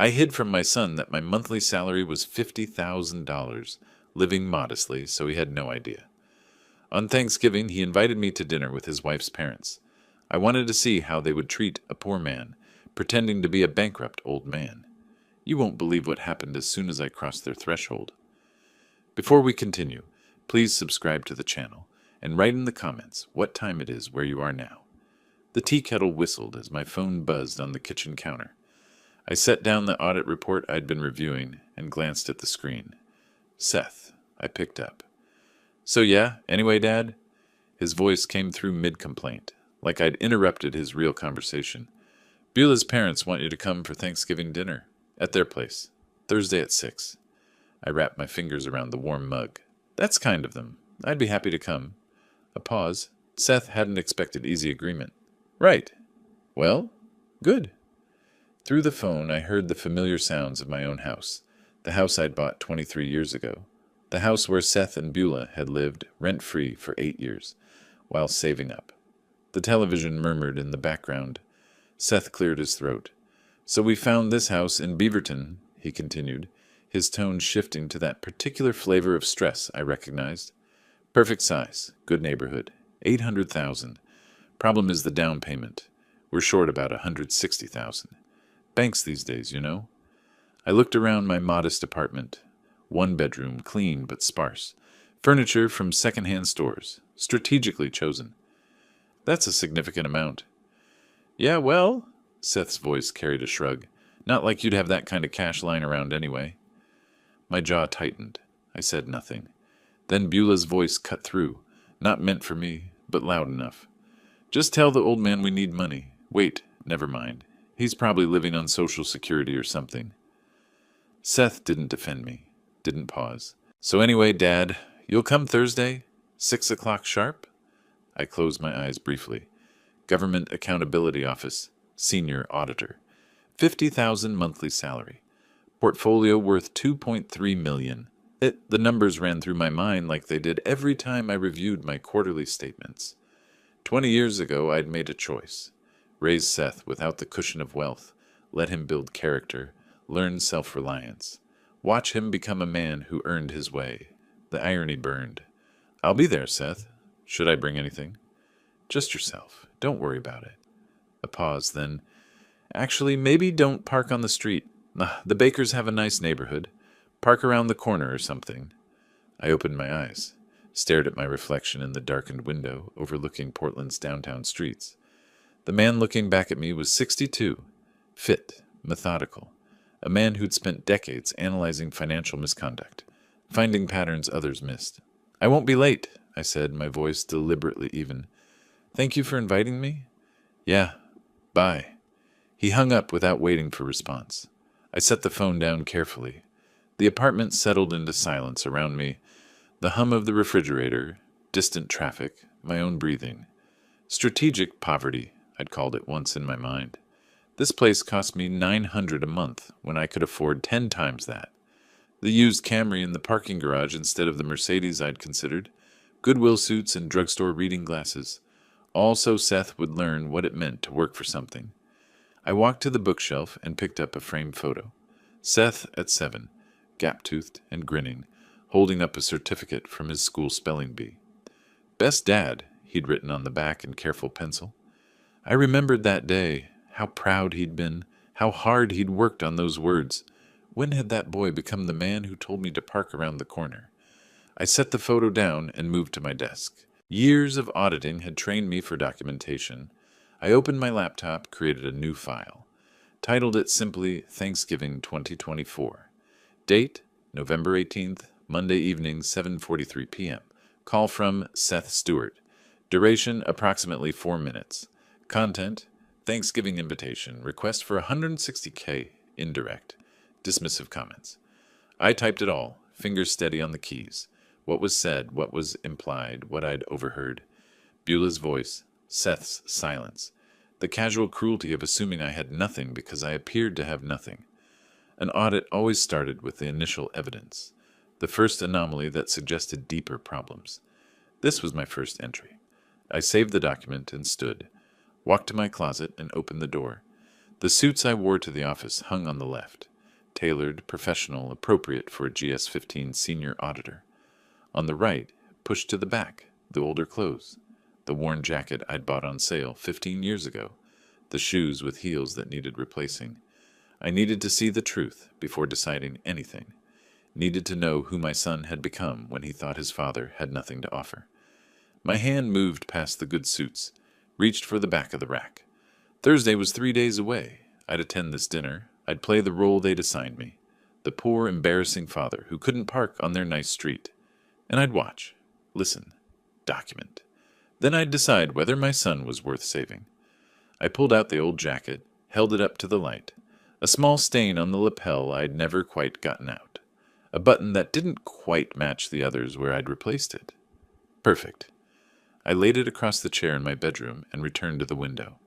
I hid from my son that my monthly salary was $50,000, living modestly, so he had no idea. On Thanksgiving, he invited me to dinner with his wife's parents. I wanted to see how they would treat a poor man, pretending to be a bankrupt old man. You won't believe what happened as soon as I crossed their threshold. Before we continue, please subscribe to the channel and write in the comments what time it is where you are now. The tea kettle whistled as my phone buzzed on the kitchen counter. I set down the audit report I'd been reviewing and glanced at the screen. Seth, I picked up. So yeah, anyway, Dad? His voice came through mid-complaint, like I'd interrupted his real conversation. Beulah's parents want you to come for Thanksgiving dinner, at their place, Thursday at 6. I wrapped my fingers around the warm mug. That's kind of them. I'd be happy to come. A pause. Seth hadn't expected easy agreement. Right. Well, good. Through the phone, I heard the familiar sounds of my own house, the house I'd bought 23 years ago, the house where Seth and Beulah had lived rent-free for 8 years, while saving up. The television murmured in the background. Seth cleared his throat. So we found this house in Beaverton, he continued, his tone shifting to that particular flavor of stress I recognized. Perfect size, good neighborhood, $800,000. Problem is the down payment. We're short about $160,000. Banks these days, you know. I looked around my modest apartment. 1 bedroom, clean but sparse. Furniture from second-hand stores, strategically chosen. That's a significant amount. Yeah, well, Seth's voice carried a shrug. Not like you'd have that kind of cash lying around anyway. My jaw tightened. I said nothing. Then Beulah's voice cut through. Not meant for me, but loud enough. Just tell the old man we need money. Wait, never mind. He's probably living on Social Security or something. Seth didn't defend me. Didn't pause. So anyway, Dad, you'll come Thursday? 6 o'clock sharp? I closed my eyes briefly. Government Accountability Office. Senior Auditor. $50,000 monthly salary. Portfolio worth $2.3 million. The numbers ran through my mind like they did every time I reviewed my quarterly statements. 20 years ago, I'd made a choice. Raise Seth without the cushion of wealth. Let him build character. Learn self-reliance. Watch him become a man who earned his way. The irony burned. I'll be there, Seth. Should I bring anything? Just yourself. Don't worry about it. A pause, then. Actually, maybe don't park on the street. The Bakers have a nice neighborhood. Park around the corner or something. I opened my eyes, stared at my reflection in the darkened window overlooking Portland's downtown streets. The man looking back at me was 62, fit, methodical, a man who'd spent decades analyzing financial misconduct, finding patterns others missed. I won't be late, I said, my voice deliberately even. Thank you for inviting me? Yeah, bye. He hung up without waiting for response. I set the phone down carefully. The apartment settled into silence around me, the hum of the refrigerator, distant traffic, my own breathing. Strategic poverty, I'd called it once in my mind. This place cost me $900 a month when I could afford 10 times that. The used Camry in the parking garage instead of the Mercedes I'd considered, Goodwill suits and drugstore reading glasses, all so Seth would learn what it meant to work for something. I walked to the bookshelf and picked up a framed photo. Seth at 7, gap-toothed and grinning, holding up a certificate from his school spelling bee. Best dad, he'd written on the back in careful pencil. I remembered that day, how proud he'd been, how hard he'd worked on those words. When had that boy become the man who told me to park around the corner? I set the photo down and moved to my desk. Years of auditing had trained me for documentation. I opened my laptop, created a new file. Titled it simply Thanksgiving 2024. Date, November 18th, Monday evening, 7:43 p.m. Call from Seth Stewart. Duration, approximately 4 minutes. Content, Thanksgiving invitation. Request for $160K, indirect. Dismissive comments. I typed it all, fingers steady on the keys. What was said, what was implied, what I'd overheard. Beulah's voice, Seth's silence. The casual cruelty of assuming I had nothing because I appeared to have nothing. An audit always started with the initial evidence, the first anomaly that suggested deeper problems. This was my first entry. I saved the document and stood, walked to my closet and opened the door. The suits I wore to the office hung on the left. tailored, professional, appropriate for a GS-15 senior auditor. On the right, pushed to the back, the older clothes. The worn jacket I'd bought on sale 15 years ago. The shoes with heels that needed replacing. I needed to see the truth before deciding anything. Needed to know who my son had become when he thought his father had nothing to offer. My hand moved past the good suits, reached for the back of the rack. Thursday was 3 days away. I'd attend this dinner. I'd play the role they'd assigned me. The poor, embarrassing father who couldn't park on their nice street. And I'd watch, listen, document. Then I'd decide whether my son was worth saving. I pulled out the old jacket, held it up to the light. A small stain on the lapel I'd never quite gotten out. A button that didn't quite match the others where I'd replaced it. Perfect. I laid it across the chair in my bedroom and returned to the window.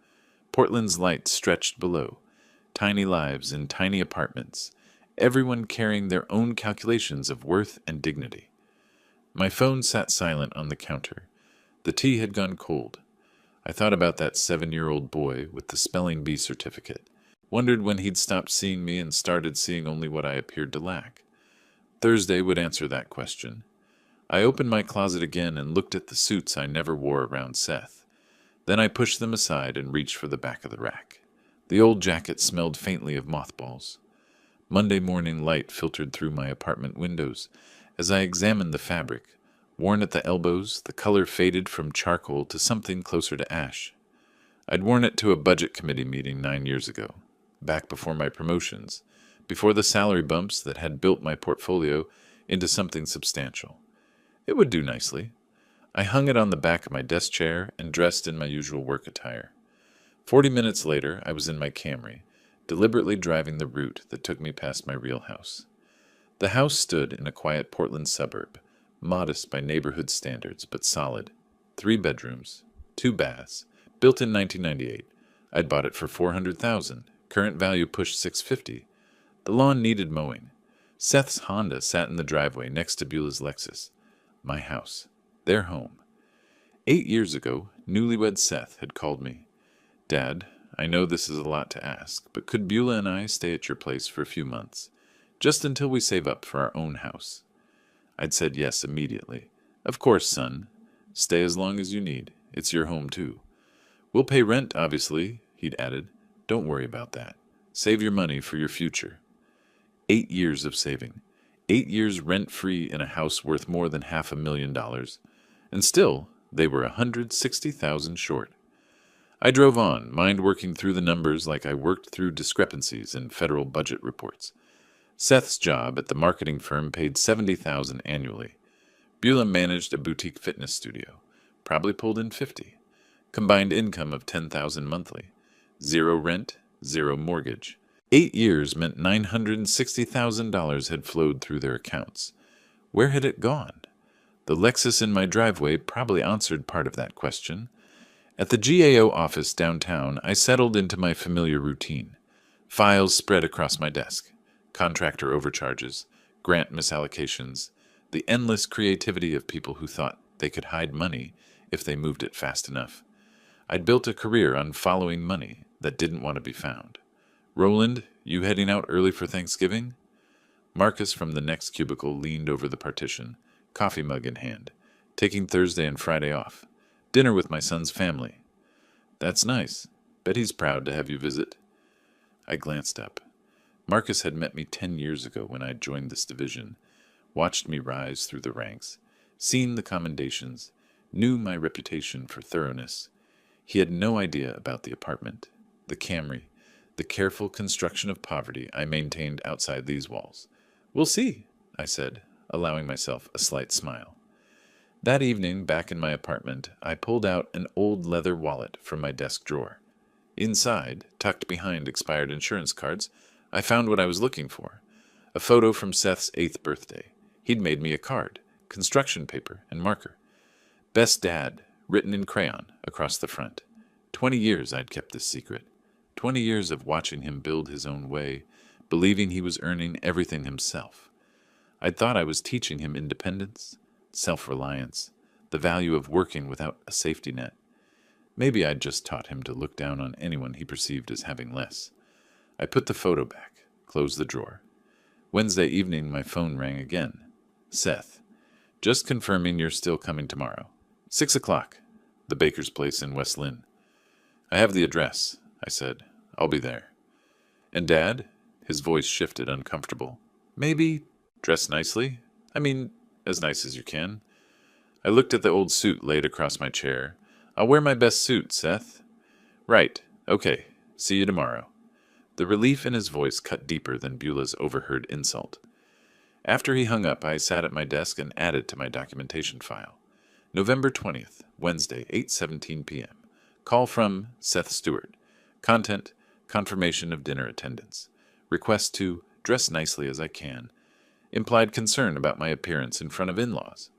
Portland's lights stretched below. Tiny lives in tiny apartments. Everyone carrying their own calculations of worth and dignity. My phone sat silent on the counter. The tea had gone cold. I thought about that 7-year-old boy with the spelling bee certificate. Wondered when he'd stopped seeing me and started seeing only what I appeared to lack. Thursday would answer that question. I opened my closet again and looked at the suits I never wore around Seth. Then I pushed them aside and reached for the back of the rack. The old jacket smelled faintly of mothballs. Monday morning light filtered through my apartment windows. As I examined the fabric, worn at the elbows, the color faded from charcoal to something closer to ash. I'd worn it to a budget committee meeting 9 years ago, back before my promotions, before the salary bumps that had built my portfolio into something substantial. It would do nicely. I hung it on the back of my desk chair and dressed in my usual work attire. 40 minutes later, I was in my Camry, deliberately driving the route that took me past my real house. The house stood in a quiet Portland suburb, modest by neighborhood standards, but solid. 3 bedrooms, 2 baths, built in 1998. I'd bought it for $400,000. Current value pushed $650,000. The lawn needed mowing. Seth's Honda sat in the driveway next to Beulah's Lexus. My house. Their home. 8 years ago, newlywed Seth had called me. Dad, I know this is a lot to ask, but could Beulah and I stay at your place for a few months? Just until we save up for our own house. I'd said yes immediately. Of course, son. Stay as long as you need. It's your home, too. We'll pay rent, obviously, he'd added. Don't worry about that. Save your money for your future. 8 years of saving. 8 years rent-free in a house worth more than $500,000. And still, they were $160,000 short. I drove on, mind working through the numbers like I worked through discrepancies in federal budget reports. Seth's job at the marketing firm paid $70,000 annually. Beulah managed a boutique fitness studio. Probably pulled in $50,000. Combined income of $10,000 monthly. 0 rent, 0 mortgage. 8 years meant $960,000 had flowed through their accounts. Where had it gone? The Lexus in my driveway probably answered part of that question. At the GAO office downtown, I settled into my familiar routine. Files spread across my desk. Contractor overcharges, grant misallocations, the endless creativity of people who thought they could hide money if they moved it fast enough. I'd built a career on following money that didn't want to be found. Roland, you heading out early for Thanksgiving? Marcus from the next cubicle leaned over the partition, coffee mug in hand, taking Thursday and Friday off. Dinner with my son's family. That's nice. Bet he's proud to have you visit. I glanced up. Marcus had met me 10 years ago when I joined this division, watched me rise through the ranks, seen the commendations, knew my reputation for thoroughness. He had no idea about the apartment, the Camry, the careful construction of poverty I maintained outside these walls. We'll see, I said, allowing myself a slight smile. That evening, back in my apartment, I pulled out an old leather wallet from my desk drawer. Inside, tucked behind expired insurance cards, I found what I was looking for. A photo from Seth's 8th birthday. He'd made me a card, construction paper, and marker. Best Dad, written in crayon, across the front. 20 years I'd kept this secret. 20 years of watching him build his own way, believing he was earning everything himself. I'd thought I was teaching him independence, self-reliance, the value of working without a safety net. Maybe I'd just taught him to look down on anyone he perceived as having less. I put the photo back, closed the drawer. Wednesday evening, my phone rang again. Seth, just confirming you're still coming tomorrow. 6 o'clock. The baker's place in West Lynn. I have the address, I said. I'll be there. And Dad? His voice shifted, uncomfortable. Maybe dress nicely? I mean, as nice as you can. I looked at the old suit laid across my chair. I'll wear my best suit, Seth. Right. Okay. See you tomorrow. The relief in his voice cut deeper than Beulah's overheard insult. After he hung up, I sat at my desk and added to my documentation file. November 20th, Wednesday, 8:17 p.m. Call from Seth Stewart. Content, confirmation of dinner attendance. Request to dress nicely as I can. Implied concern about my appearance in front of in-laws.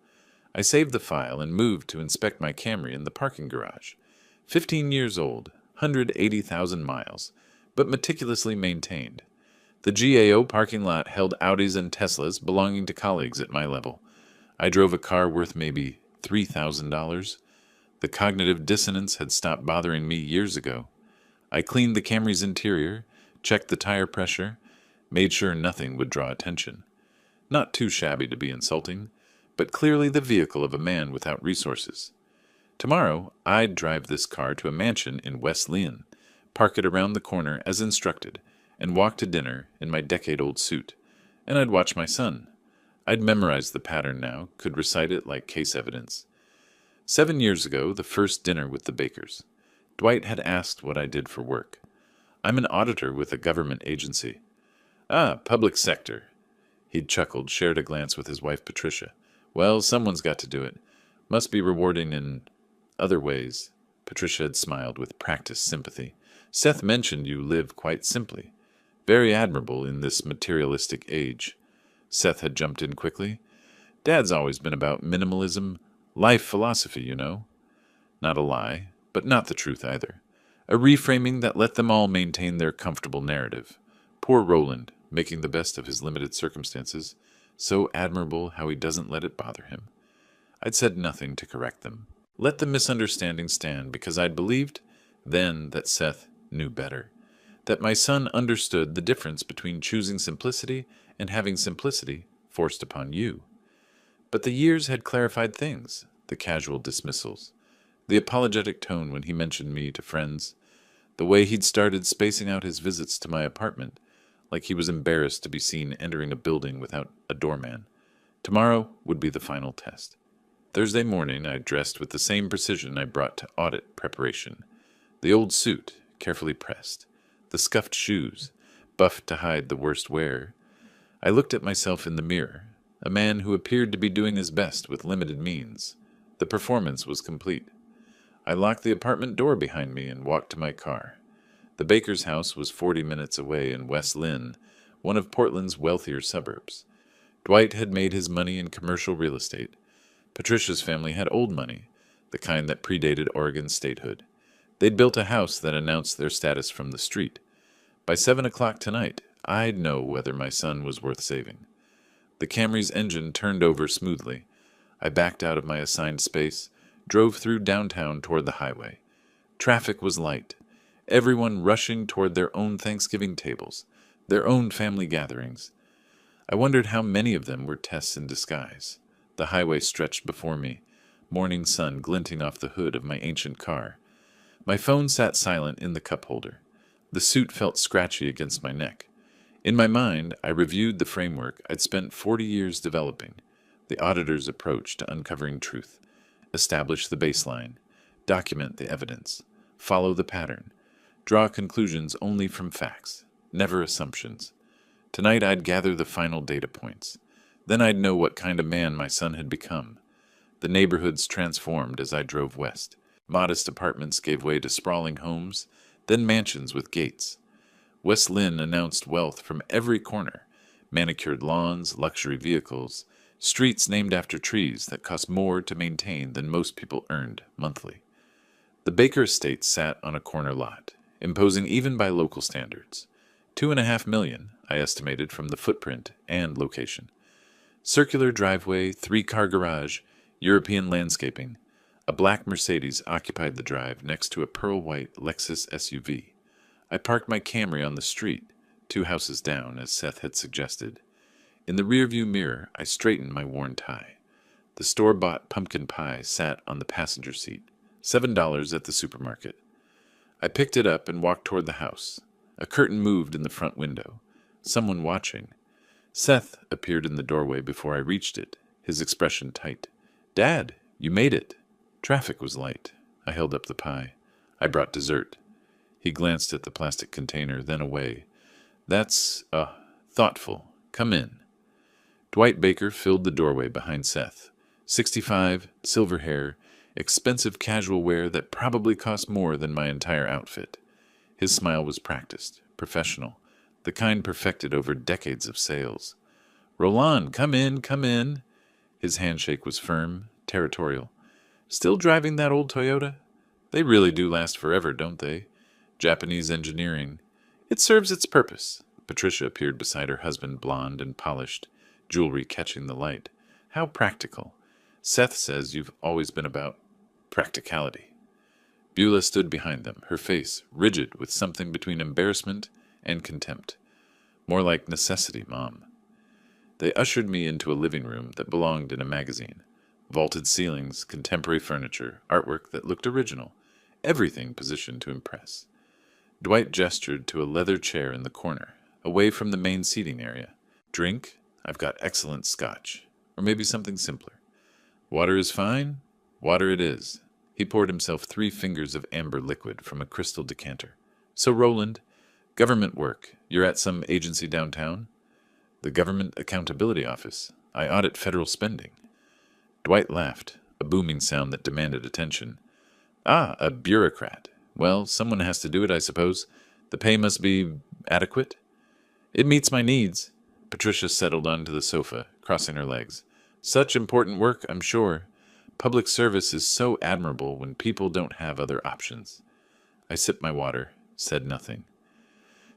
I saved the file and moved to inspect my Camry in the parking garage. 15 years old, 180,000 miles, but meticulously maintained. The GAO parking lot held Audis and Teslas belonging to colleagues at my level. I drove a car worth maybe $3,000. The cognitive dissonance had stopped bothering me years ago. I cleaned the Camry's interior, checked the tire pressure, made sure nothing would draw attention. Not too shabby to be insulting, but clearly the vehicle of a man without resources. Tomorrow, I'd drive this car to a mansion in West Lynn, park it around the corner as instructed, and walk to dinner in my decade-old suit. And I'd watch my son. I'd memorized the pattern now, could recite it like case evidence. 7 years ago, the first dinner with the Bakers. Dwight had asked what I did for work. I'm an auditor with a government agency. Ah, public sector. He'd chuckled, shared a glance with his wife Patricia. Well, someone's got to do it. Must be rewarding in other ways. Patricia had smiled with practiced sympathy. Seth mentioned you live quite simply. Very admirable in this materialistic age. Seth had jumped in quickly. Dad's always been about minimalism, life philosophy, you know. Not a lie, but not the truth either. A reframing that let them all maintain their comfortable narrative. Poor Roland, making the best of his limited circumstances. So admirable how he doesn't let it bother him. I'd said nothing to correct them. Let the misunderstanding stand because I'd believed then that Seth knew better. That my son understood the difference between choosing simplicity and having simplicity forced upon you. But the years had clarified things, the casual dismissals, the apologetic tone when he mentioned me to friends, the way he'd started spacing out his visits to my apartment, like he was embarrassed to be seen entering a building without a doorman. Tomorrow would be the final test. Thursday morning I dressed with the same precision I brought to audit preparation. The old suit, carefully pressed. The scuffed shoes, buffed to hide the worst wear. I looked at myself in the mirror, a man who appeared to be doing his best with limited means. The performance was complete. I locked the apartment door behind me and walked to my car. The baker's house was 40 minutes away in West Lynn, one of Portland's wealthier suburbs. Dwight had made his money in commercial real estate. Patricia's family had old money, the kind that predated Oregon's statehood. They'd built a house that announced their status from the street. By 7 o'clock tonight, I'd know whether my son was worth saving. The Camry's engine turned over smoothly. I backed out of my assigned space, drove through downtown toward the highway. Traffic was light. Everyone rushing toward their own Thanksgiving tables, their own family gatherings. I wondered how many of them were tests in disguise. The highway stretched before me, morning sun glinting off the hood of my ancient car. My phone sat silent in the cup holder. The suit felt scratchy against my neck. In my mind, I reviewed the framework I'd spent 40 years developing, the auditor's approach to uncovering truth. Establish the baseline, document the evidence, follow the pattern, draw conclusions only from facts, never assumptions. Tonight I'd gather the final data points. Then I'd know what kind of man my son had become. The neighborhoods transformed as I drove west. Modest apartments gave way to sprawling homes, then mansions with gates. West Lynn announced wealth from every corner, manicured lawns, luxury vehicles, streets named after trees that cost more to maintain than most people earned monthly. The Baker estate sat on a corner lot, imposing even by local standards. 2.5 million, I estimated from the footprint and location. Circular driveway, 3-car garage, European landscaping. A black Mercedes occupied the drive next to a pearl-white Lexus SUV. I parked my Camry on the street, 2 houses down, as Seth had suggested. In the rearview mirror, I straightened my worn tie. The store-bought pumpkin pie sat on the passenger seat. $7 at the supermarket. I picked it up and walked toward the house. A curtain moved in the front window. Someone watching. Seth appeared in the doorway before I reached it, his expression tight. "Dad, you made it." Traffic was light. I held up the pie. "I brought dessert." He glanced at the plastic container, then away. "That's, thoughtful. Come in." Dwight Baker filled the doorway behind Seth. 65, silver hair, expensive casual wear that probably cost more than my entire outfit. His smile was practiced, professional, the kind perfected over decades of sales. "Roland, come in, come in." His handshake was firm, territorial. "Still driving that old Toyota? They really do last forever, don't they? Japanese engineering. It serves its purpose." Patricia appeared beside her husband, blonde and polished, jewelry catching the light. "How practical. Seth says you've always been about practicality." Beulah stood behind them, her face rigid with something between embarrassment and contempt. "More like necessity, Mom." They ushered me into a living room that belonged in a magazine. Vaulted ceilings, contemporary furniture, artwork that looked original, everything positioned to impress. Dwight gestured to a leather chair in the corner, away from the main seating area. "Drink? I've got excellent scotch. Or maybe something simpler." "Water is fine? Water it is." He poured himself 3 fingers of amber liquid from a crystal decanter. "So, Roland, government work. You're at some agency downtown?" "The Government Accountability Office. I audit federal spending." Dwight laughed, a booming sound that demanded attention. "Ah, a bureaucrat. Well, someone has to do it, I suppose. The pay must be adequate?" "It meets my needs." Patricia settled onto the sofa, crossing her legs. "Such important work, I'm sure. Public service is so admirable when people don't have other options." I sipped my water, said nothing.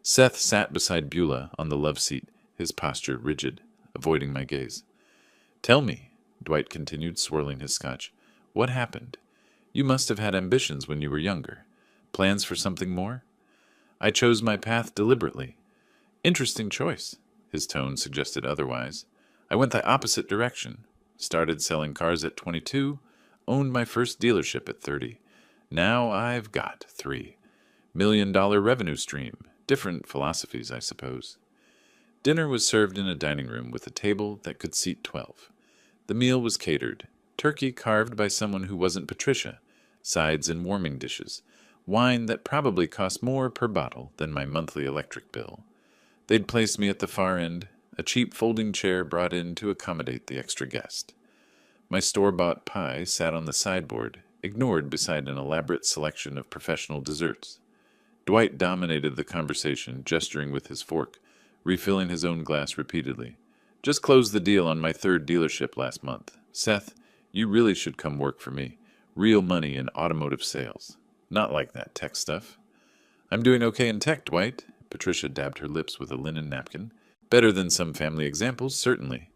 Seth sat beside Beulah on the love seat, his posture rigid, avoiding my gaze. "Tell me," Dwight continued, swirling his scotch, "what happened? You must have had ambitions when you were younger. Plans for something more?" "I chose my path deliberately." "Interesting choice." His tone suggested otherwise. "I went the opposite direction. Started selling cars at 22, owned my first dealership at 30. Now I've got 3. $1 million revenue stream. Different philosophies, I suppose." Dinner was served in a dining room with a table that could seat 12. The meal was catered. Turkey carved by someone who wasn't Patricia. Sides and warming dishes. Wine that probably cost more per bottle than my monthly electric bill. They'd placed me at the far end, a cheap folding chair brought in to accommodate the extra guest. My store-bought pie sat on the sideboard, ignored beside an elaborate selection of professional desserts. Dwight dominated the conversation, gesturing with his fork, refilling his own glass repeatedly. "Just closed the deal on my 3rd dealership last month. Seth, you really should come work for me. Real money in automotive sales. Not like that tech stuff." "I'm doing okay in tech, Dwight." Patricia dabbed her lips with a linen napkin. "Better than some family examples, certainly."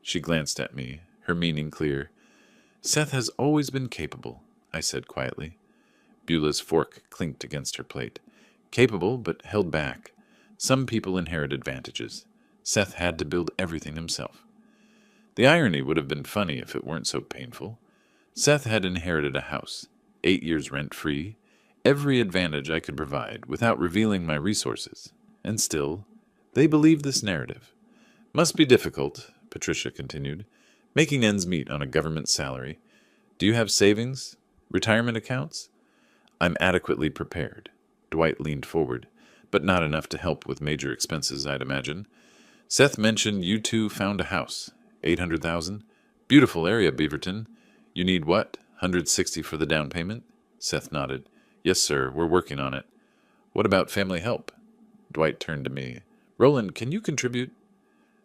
She glanced at me, her meaning clear. "Seth has always been capable," I said quietly. Beulah's fork clinked against her plate. "Capable, but held back. Some people inherit advantages. Seth had to build everything himself." The irony would have been funny if it weren't so painful. Seth had inherited a house, 8 years rent-free, every advantage I could provide without revealing my resources. And still, they believed this narrative. "Must be difficult," Patricia continued, "making ends meet on a government salary. Do you have savings? Retirement accounts?" "I'm adequately prepared." Dwight leaned forward, but not enough to help with major expenses, I'd imagine. "Seth mentioned you two found a house. 800,000. Beautiful area, Beaverton. You need what? 160 for the down payment?" Seth nodded. "Yes, sir. We're working on it." "What about family help?" Dwight turned to me. "Roland, can you contribute?"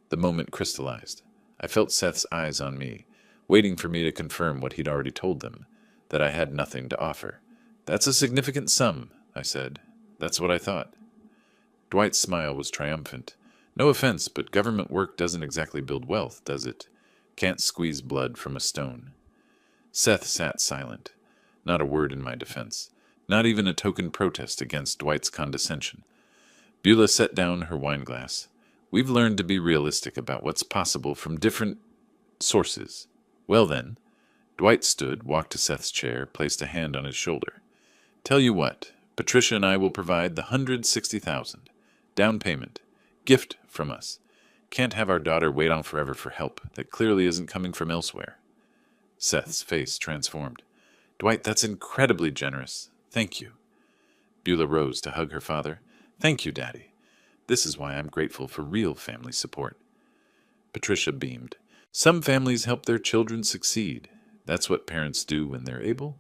The moment crystallized. I felt Seth's eyes on me, waiting for me to confirm what he'd already told them, that I had nothing to offer. "That's a significant sum," I said. "That's what I thought." Dwight's smile was triumphant. "No offense, but government work doesn't exactly build wealth, does it? Can't squeeze blood from a stone." Seth sat silent. Not a word in my defense. Not even a token protest against Dwight's condescension. Beulah set down her wineglass. We've learned to be realistic about what's possible from different sources. Well then, Dwight stood, walked to Seth's chair, placed a hand on his shoulder. Tell you what, Patricia and I will provide the $160,000. Down payment. Gift from us. Can't have our daughter wait on forever for help that clearly isn't coming from elsewhere. Seth's face transformed. Dwight, that's incredibly generous. Thank you. Beulah rose to hug her father. Thank you, Daddy. This is why I'm grateful for real family support. Patricia beamed. Some families help their children succeed. That's what parents do when they're able.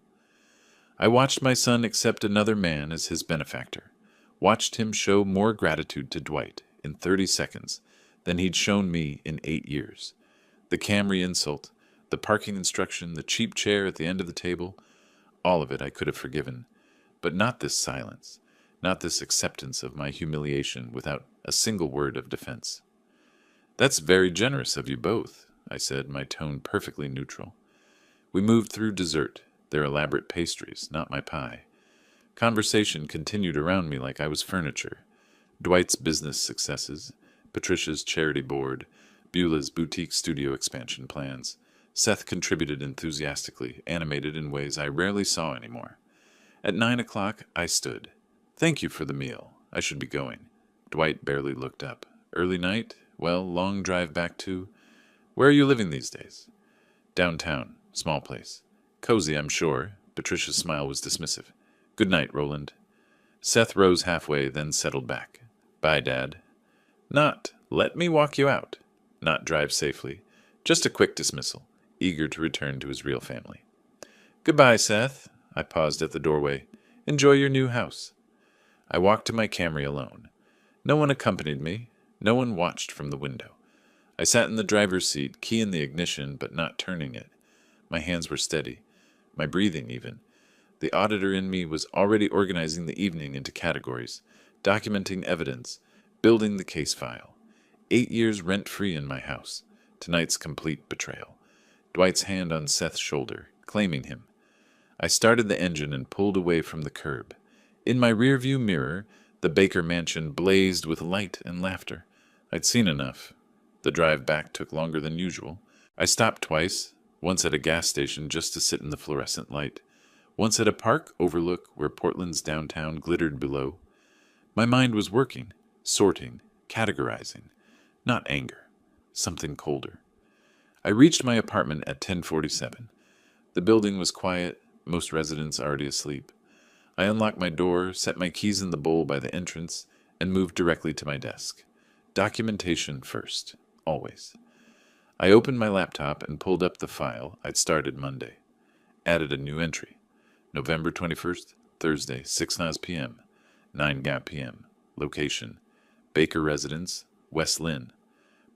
I watched my son accept another man as his benefactor. Watched him show more gratitude to Dwight in 30 seconds than he'd shown me in 8 years. The Camry insult, the parking instruction, the cheap chair at the end of the table, all of it I could have forgiven. But not this silence, not this acceptance of my humiliation without a single word of defense. That's very generous of you both, I said, my tone perfectly neutral. We moved through dessert, their elaborate pastries, not my pie. Conversation continued around me like I was furniture. Dwight's business successes, Patricia's charity board, Beulah's boutique studio expansion plans. Seth contributed enthusiastically, animated in ways I rarely saw anymore. At 9 o'clock, I stood. Thank you for the meal. I should be going. Dwight barely looked up. Early night? Well, long drive back to... Where are you living these days? Downtown. Small place. Cozy, I'm sure. Patricia's smile was dismissive. Good night, Roland. Seth rose halfway, then settled back. Bye, Dad. Not, let me walk you out. Not drive safely. Just a quick dismissal, eager to return to his real family. Goodbye, Seth. I paused at the doorway. Enjoy your new house. I walked to my Camry alone. No one accompanied me. No one watched from the window. I sat in the driver's seat, key in the ignition, but not turning it. My hands were steady, my breathing even. The auditor in me was already organizing the evening into categories, documenting evidence, building the case file. 8 years rent-free in my house. Tonight's complete betrayal. Dwight's hand on Seth's shoulder, claiming him. I started the engine and pulled away from the curb. In my rearview mirror, the Baker mansion blazed with light and laughter. I'd seen enough. The drive back took longer than usual. I stopped twice, once at a gas station just to sit in the fluorescent light, once at a park overlook where Portland's downtown glittered below. My mind was working, sorting, categorizing. Not anger. Something colder. I reached my apartment at 10:47. The building was quiet, most residents already asleep. I unlocked my door, set my keys in the bowl by the entrance, and moved directly to my desk. Documentation first, always. I opened my laptop and pulled up the file I'd started Monday. Added a new entry. November 21st, Thursday, 6:00 p.m., 9 p.m. Location, Baker Residence, West Lynn.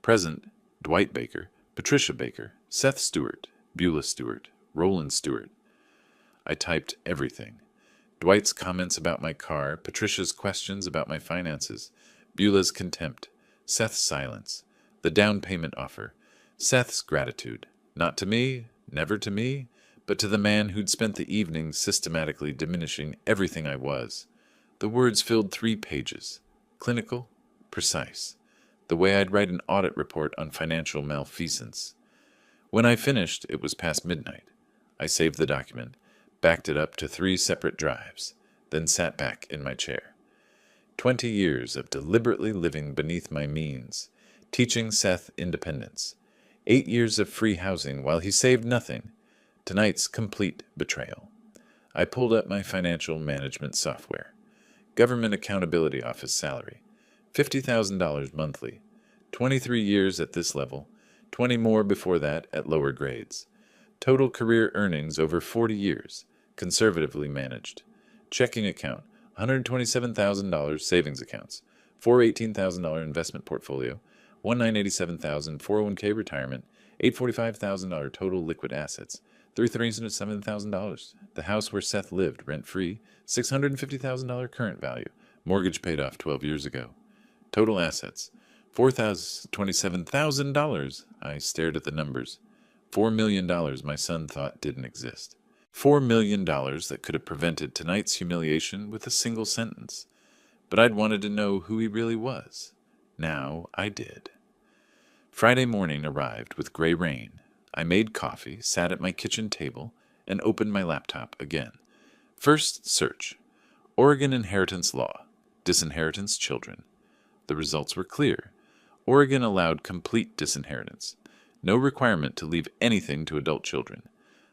Present, Dwight Baker, Patricia Baker, Seth Stewart, Beulah Stewart, Roland Stewart. I typed everything. Dwight's comments about my car, Patricia's questions about my finances, Beulah's contempt, Seth's silence, the down payment offer, Seth's gratitude, not to me, never to me, but to the man who'd spent the evening systematically diminishing everything I was. The words filled 3 pages. Clinical, precise. The way I'd write an audit report on financial malfeasance. When I finished, it was past midnight. I saved the document, backed it up to 3 separate drives, then sat back in my chair. 20 years of deliberately living beneath my means, teaching Seth independence. 8 years of free housing while he saved nothing. Tonight's complete betrayal. I pulled up my financial management software. Government Accountability Office salary. $50,000 monthly. 23 years at this level. 20 more before that at lower grades. Total career earnings over 40 years. Conservatively managed. Checking account. $127,000 savings accounts. 4 $18,000 investment portfolio. 1,987,000 401k retirement. $845,000 total liquid assets. $307,000. The house where Seth lived, rent-free. $650,000 current value. Mortgage paid off 12 years ago. Total assets. $427,000. I stared at the numbers. $4 million my son thought didn't exist. $4 million that could have prevented tonight's humiliation with a single sentence. But I'd wanted to know who he really was. Now I did. Friday morning arrived with gray rain. I made coffee, sat at my kitchen table, and opened my laptop again. First search. Oregon inheritance law. Disinheritance children. The results were clear. Oregon allowed complete disinheritance. No requirement to leave anything to adult children.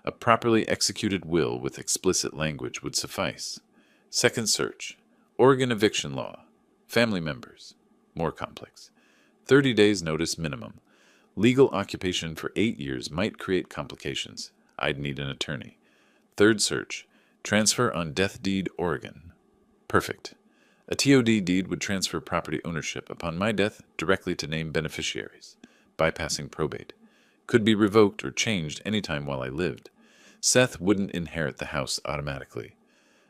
A properly executed will with explicit language would suffice. Second search. Oregon eviction law. Family members. More complex. 30 days notice minimum. Legal occupation for 8 years might create complications. I'd need an attorney. Third search. Transfer on death deed Oregon. Perfect. A TOD deed would transfer property ownership upon my death directly to named beneficiaries, bypassing probate. Could be revoked or changed any time while I lived. Seth wouldn't inherit the house automatically.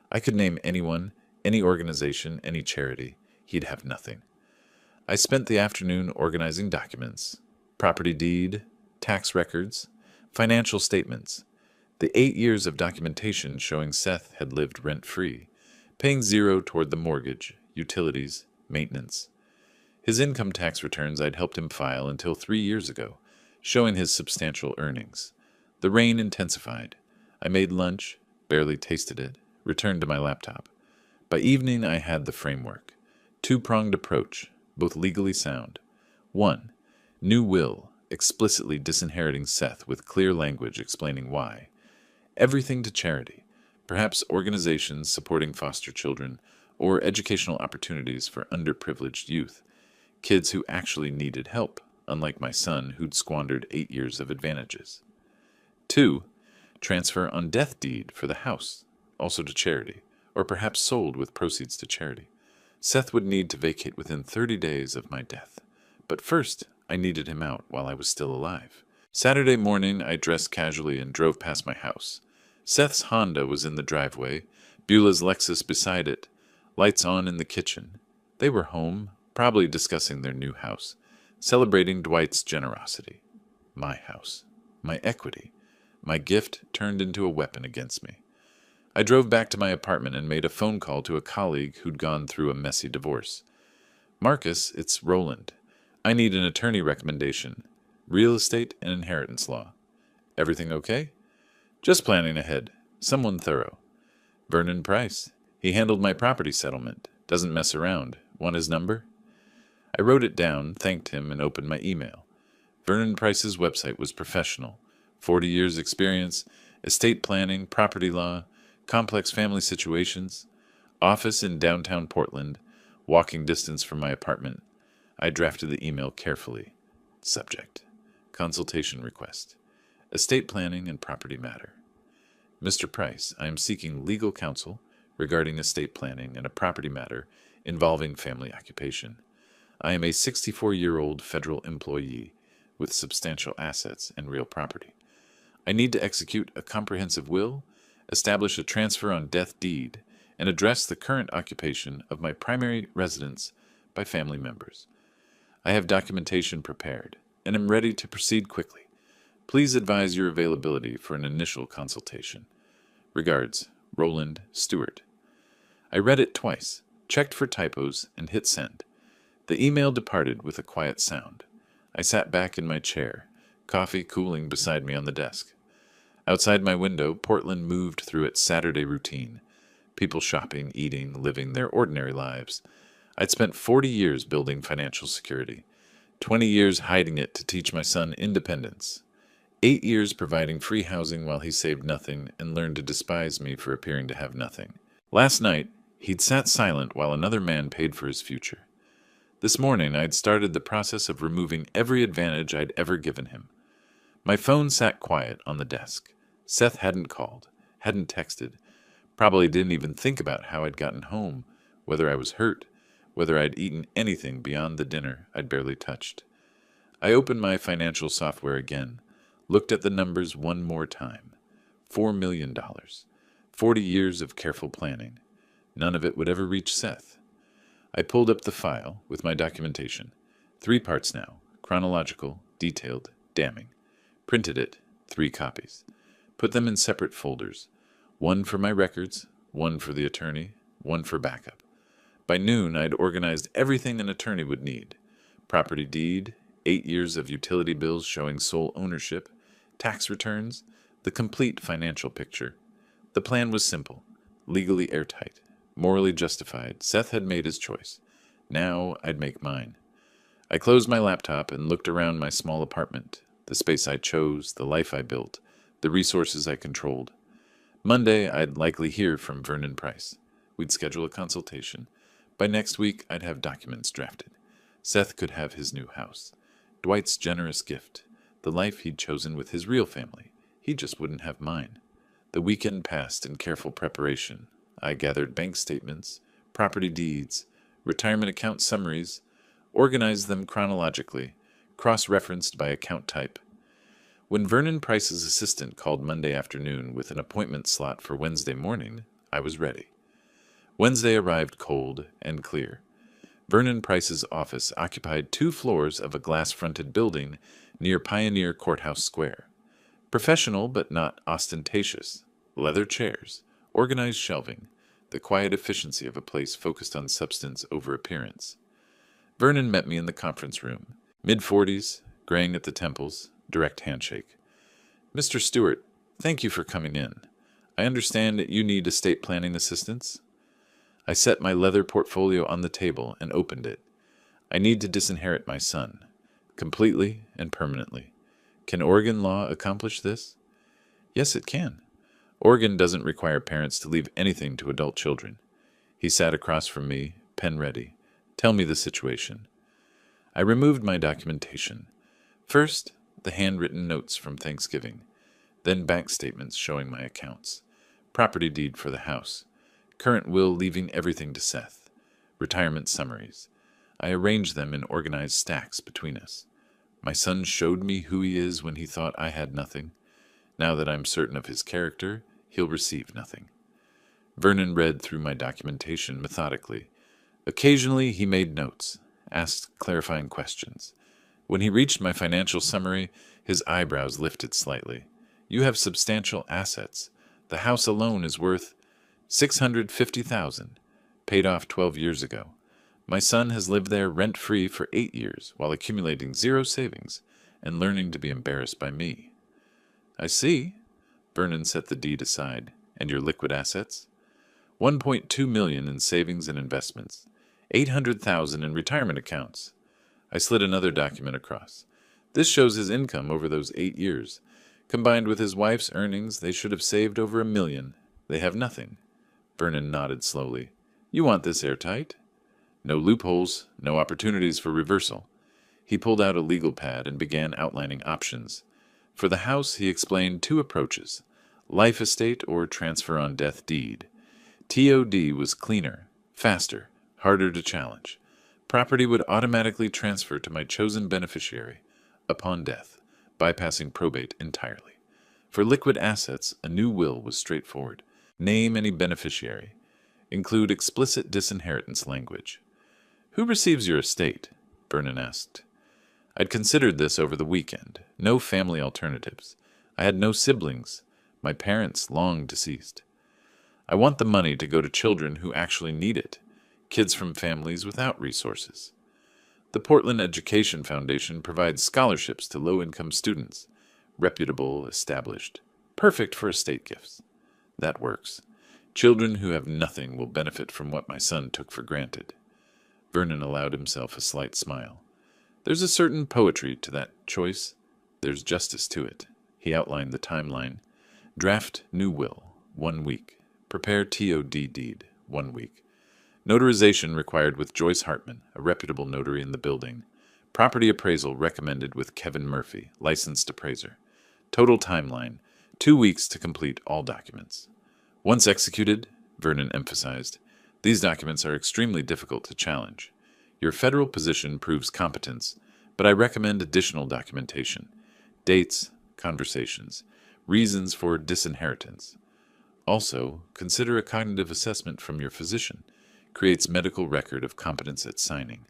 I could name anyone, any organization, any charity. He'd have nothing. I spent the afternoon organizing documents, property deed, tax records, financial statements, the 8 years of documentation showing Seth had lived rent-free, paying zero toward the mortgage, utilities, maintenance. His income tax returns I'd helped him file until 3 years ago, showing his substantial earnings. The rain intensified. I made lunch, barely tasted it, returned to my laptop. By evening I had the framework. Two-pronged approach, both legally sound. 1. New will, explicitly disinheriting Seth with clear language explaining why. Everything to charity, perhaps organizations supporting foster children or educational opportunities for underprivileged youth, kids who actually needed help, unlike my son who'd squandered 8 years of advantages. 2. Transfer on death deed for the house, also to charity, or perhaps sold with proceeds to charity. Seth would need to vacate within 30 days of my death, but first I needed him out while I was still alive. Saturday morning I dressed casually and drove past my house. Seth's Honda was in the driveway, Beulah's Lexus beside it, lights on in the kitchen. They were home, probably discussing their new house, celebrating Dwight's generosity. My house, my equity, my gift turned into a weapon against me. I drove back to my apartment and made a phone call to a colleague who'd gone through a messy divorce. Marcus, it's Roland. I need an attorney recommendation. Real estate and inheritance law. Everything okay? Just planning ahead. Someone thorough. Vernon Price. He handled my property settlement. Doesn't mess around. Want his number? I wrote it down, thanked him, and opened my email. Vernon Price's website was professional. 40 years experience, estate planning, property law, complex family situations, office in downtown Portland, walking distance from my apartment. I drafted the email carefully. Subject: consultation request. Estate planning and property matter. Mr. Price, I am seeking legal counsel regarding estate planning and a property matter involving family occupation. I am a 64-year-old federal employee with substantial assets and real property. I need to execute a comprehensive will, establish a transfer on death deed, and address the current occupation of my primary residence by family members. I have documentation prepared and am ready to proceed quickly. Please advise your availability for an initial consultation. Regards, Roland Stewart. I read it twice, checked for typos, and hit send. The email departed with a quiet sound. I sat back in my chair, coffee cooling beside me on the desk. Outside my window, Portland moved through its Saturday routine. People shopping, eating, living their ordinary lives. I'd spent 40 years building financial security, 20 years hiding it to teach my son independence, 8 years providing free housing while he saved nothing and learned to despise me for appearing to have nothing. Last night, he'd sat silent while another man paid for his future. This morning, I'd started the process of removing every advantage I'd ever given him. My phone sat quiet on the desk. Seth hadn't called, hadn't texted, probably didn't even think about how I'd gotten home, whether I was hurt, whether I'd eaten anything beyond the dinner I'd barely touched. I opened my financial software again, looked at the numbers one more time. $4 million. 40 years of careful planning. None of it would ever reach Seth. I pulled up the file with my documentation. 3 parts now, chronological, detailed, damning. Printed it, 3 copies. Put them in separate folders. One for my records, one for the attorney, one for backup. By noon, I'd organized everything an attorney would need. property deed, 8 years of utility bills showing sole ownership, tax returns, the complete financial picture. The plan was simple, legally airtight, morally justified. Seth had made his choice. Now I'd make mine. I closed my laptop and looked around my small apartment, the space I chose, the life I built, the resources I controlled. Monday, I'd likely hear from Vernon Price. We'd schedule a consultation. By next week, I'd have documents drafted. Seth could have his new house. Dwight's generous gift. The life he'd chosen with his real family. He just wouldn't have mine. The weekend passed in careful preparation. I gathered bank statements, property deeds, retirement account summaries, organized them chronologically, cross-referenced by account type. When Vernon Price's assistant called Monday afternoon with an appointment slot for Wednesday morning, I was ready. Wednesday arrived cold and clear. Vernon Price's office occupied 2 floors of a glass-fronted building near Pioneer Courthouse Square. Professional but not ostentatious. Leather chairs, organized shelving, the quiet efficiency of a place focused on substance over appearance. Vernon met me in the conference room. Mid-40s, graying at the temples, direct handshake. Mr. Stewart, thank you for coming in. I understand that you need estate planning assistance. I set my leather portfolio on the table and opened it. I need to disinherit my son, completely and permanently. Can Oregon law accomplish this? Yes, it can. Oregon doesn't require parents to leave anything to adult children. He sat across from me, pen ready. Tell me the situation. I removed my documentation. First, the handwritten notes from Thanksgiving, then bank statements showing my accounts, property deed for the house, current will leaving everything to Seth, retirement summaries. I arranged them in organized stacks between us. My son showed me who he is when he thought I had nothing. Now that I'm certain of his character, he'll receive nothing. Vernon read through my documentation methodically. Occasionally he made notes, asked clarifying questions. When he reached my financial summary, his eyebrows lifted slightly. You have substantial assets. The house alone is worth $650,000, paid off 12 years ago. My son has lived there rent-free for 8 years while accumulating 0 savings and learning to be embarrassed by me. I see. Vernon set the deed aside. And your liquid assets? $1.2 million in savings and investments. $800,000 in retirement accounts. I slid another document across. This shows his income over those 8 years. Combined with his wife's earnings, they should have saved over $1 million. They have nothing. Vernon nodded slowly. You want this airtight? No loopholes, no opportunities for reversal. He pulled out a legal pad and began outlining options. For the house, he explained 2 approaches: life estate or transfer on death deed. TOD was cleaner, faster, harder to challenge. Property would automatically transfer to my chosen beneficiary upon death, bypassing probate entirely. For liquid assets, a new will was straightforward. Name any beneficiary. Include explicit disinheritance language. Who receives your estate? Vernon asked. I'd considered this over the weekend. No family alternatives. I had no siblings. My parents long deceased. I want the money to go to children who actually need it. Kids from families without resources. The Portland Education Foundation provides scholarships to low-income students. Reputable, established. Perfect for estate gifts. That works. Children who have nothing will benefit from what my son took for granted. Vernon allowed himself a slight smile. There's a certain poetry to that choice. There's justice to it. He outlined the timeline. Draft new will, 1 week. Prepare TOD deed, 1 week. Notarization required with Joyce Hartman, a reputable notary in the building. Property appraisal recommended with Kevin Murphy, licensed appraiser. Total timeline, 2 weeks to complete all documents. Once executed, Vernon emphasized, these documents are extremely difficult to challenge. Your federal position proves competence, but I recommend additional documentation. Dates, conversations, reasons for disinheritance. Also, consider a cognitive assessment from your physician. Creates medical record of competence at signing.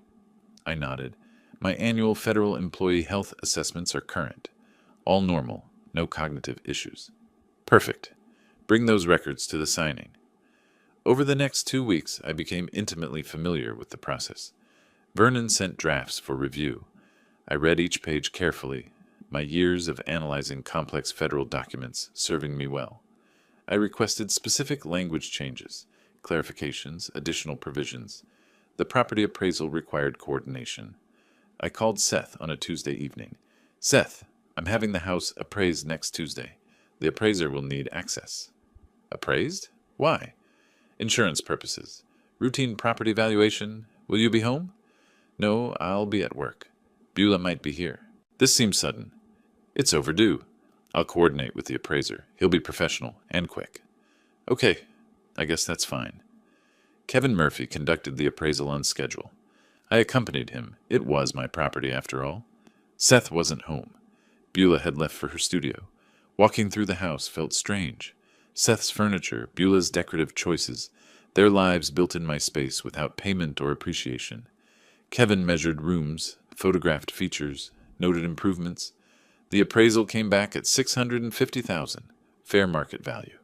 I nodded. My annual federal employee health assessments are current. All normal, no cognitive issues. Perfect. Bring those records to the signing. Over the next 2 weeks, I became intimately familiar with the process. Vernon sent drafts for review. I read each page carefully, my years of analyzing complex federal documents serving me well. I requested specific language changes, clarifications, additional provisions. The property appraisal required coordination. I called Seth on a Tuesday evening. Seth, I'm having the house appraised next Tuesday. The appraiser will need access. Appraised? Why? Insurance purposes. Routine property valuation. Will you be home? No, I'll be at work. Beulah might be here. This seems sudden. It's overdue. I'll coordinate with the appraiser. He'll be professional and quick. Okay, I guess that's fine. Kevin Murphy conducted the appraisal on schedule. I accompanied him. It was my property, after all. Seth wasn't home. Beulah had left for her studio. Walking through the house felt strange. Seth's furniture, Beulah's decorative choices, their lives built in my space without payment or appreciation. Kevin measured rooms, photographed features, noted improvements. The appraisal came back at $650,000, fair market value.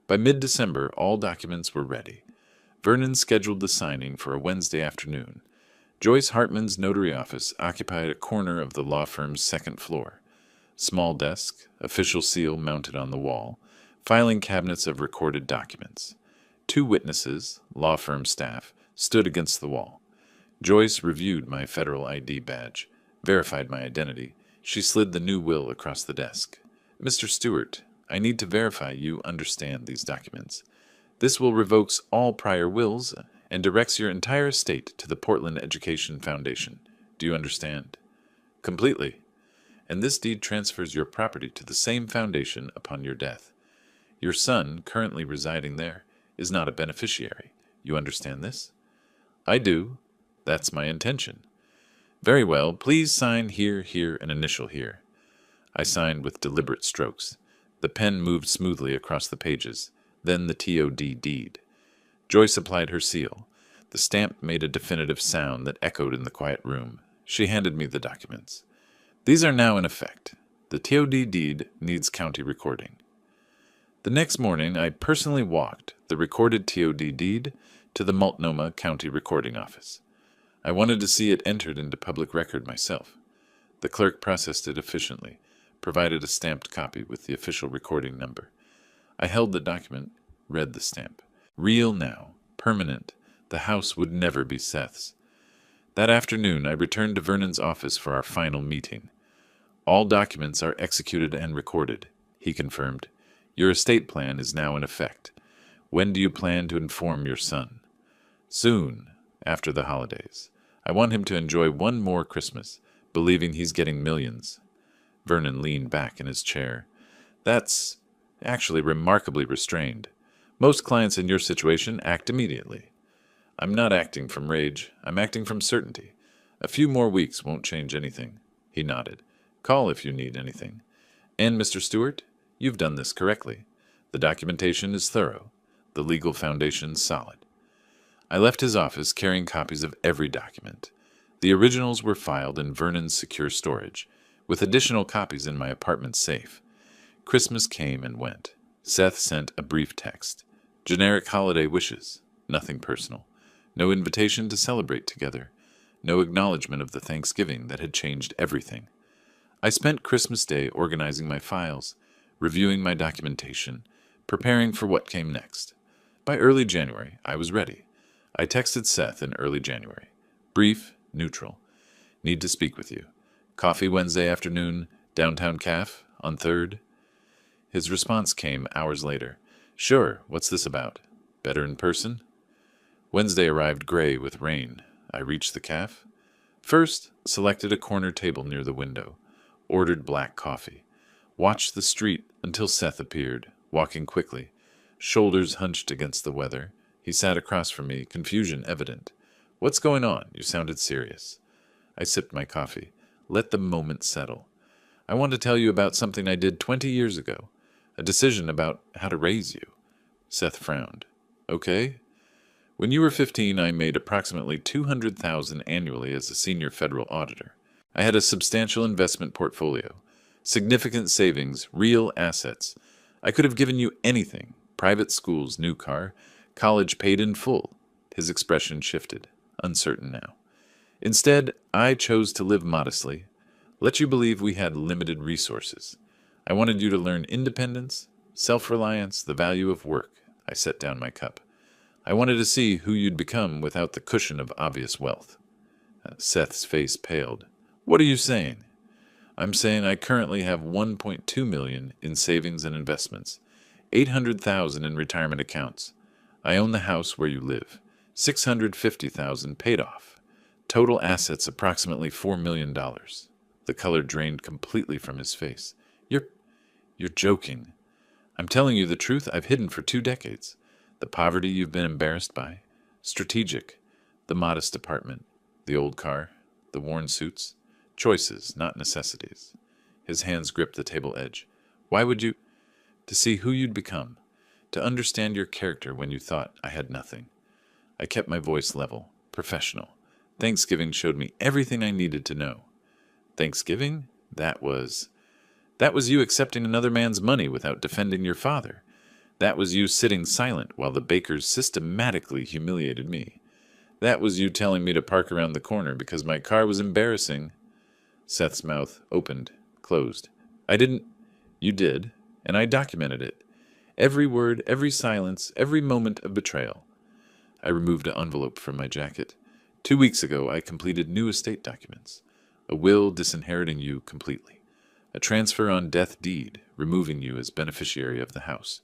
By mid-December, all documents were ready. Vernon scheduled the signing for a Wednesday afternoon. Joyce Hartman's notary office occupied a corner of the law firm's second floor. Small desk, official seal mounted on the wall, filing cabinets of recorded documents. 2 witnesses, law firm staff, stood against the wall. Joyce reviewed my federal ID badge, verified my identity. She slid the new will across the desk. Mr. Stewart, I need to verify you understand these documents. This will revokes all prior wills and directs your entire estate to the Portland Education Foundation. Do you understand? Completely. And this deed transfers your property to the same foundation upon your death. Your son, currently residing there, is not a beneficiary. You understand this? I do. That's my intention. Very well. Please sign here, here, and initial here. I signed with deliberate strokes. The pen moved smoothly across the pages, then the TOD deed. Joyce applied her seal. The stamp made a definitive sound that echoed in the quiet room. She handed me the documents. These are now in effect. The TOD deed needs county recording. The next morning, I personally walked the recorded TOD deed to the Multnomah County Recording Office. I wanted to see it entered into public record myself. The clerk processed it efficiently, provided a stamped copy with the official recording number. I held the document, read the stamp. Real now, permanent, the house would never be Seth's. That afternoon, I returned to Vernon's office for our final meeting. All documents are executed and recorded, he confirmed. Your estate plan is now in effect. When do you plan to inform your son? Soon, after the holidays. I want him to enjoy one more Christmas, believing he's getting millions. Vernon leaned back in his chair. That's actually remarkably restrained. Most clients in your situation act immediately. I'm not acting from rage. I'm acting from certainty. A few more weeks won't change anything. He nodded. Call if you need anything. And, Mr. Stewart, you've done this correctly. The documentation is thorough. The legal foundation's solid. I left his office carrying copies of every document. The originals were filed in Vernon's secure storage, with additional copies in my apartment safe. Christmas came and went. Seth sent a brief text. Generic holiday wishes. Nothing personal. No invitation to celebrate together. No acknowledgement of the Thanksgiving that had changed everything. I spent Christmas Day organizing my files, reviewing my documentation, preparing for what came next. By early January, I was ready. I texted Seth in early January. Brief, neutral. Need to speak with you. Coffee Wednesday afternoon, downtown caf, on 3rd. His response came hours later. Sure, what's this about? Better in person? Wednesday arrived gray with rain. I reached the caf. First, selected a corner table near the window. Ordered black coffee. Watched the street until Seth appeared, walking quickly. Shoulders hunched against the weather. He sat across from me, confusion evident. What's going on? You sounded serious. I sipped my coffee. Let the moment settle. I want to tell you about something I did 20 years ago. A decision about how to raise you. Seth frowned. Okay. When you were 15, I made approximately $200,000 annually as a senior federal auditor. I had a substantial investment portfolio, significant savings, real assets. I could have given you anything. Private schools, new car, college paid in full. His expression shifted, uncertain now. Instead, I chose to live modestly, let you believe we had limited resources. I wanted you to learn independence, self-reliance, the value of work. I set down my cup. I wanted to see who you'd become without the cushion of obvious wealth. Seth's face paled. What are you saying? I'm saying I currently have 1.2 million in savings and investments, 800,000 in retirement accounts. I own the house where you live, 650,000 paid off. Total assets approximately $4 million. The color drained completely from his face. You're joking. I'm telling you the truth I've hidden for 2 decades. The poverty you've been embarrassed by. Strategic. The modest apartment. The old car. The worn suits. Choices, not necessities. His hands gripped the table edge. Why would you? To see who you'd become. To understand your character when you thought I had nothing. I kept my voice level, professional. Thanksgiving showed me everything I needed to know. Thanksgiving? That was you accepting another man's money without defending your father. That was you sitting silent while the bakers systematically humiliated me. That was you telling me to park around the corner because my car was embarrassing. Seth's mouth opened, closed. I didn't. You did, and I documented it. Every word, every silence, every moment of betrayal. I removed an envelope from my jacket. 2 weeks ago, I completed new estate documents. A will disinheriting you completely. A transfer on death deed, removing you as beneficiary of the house.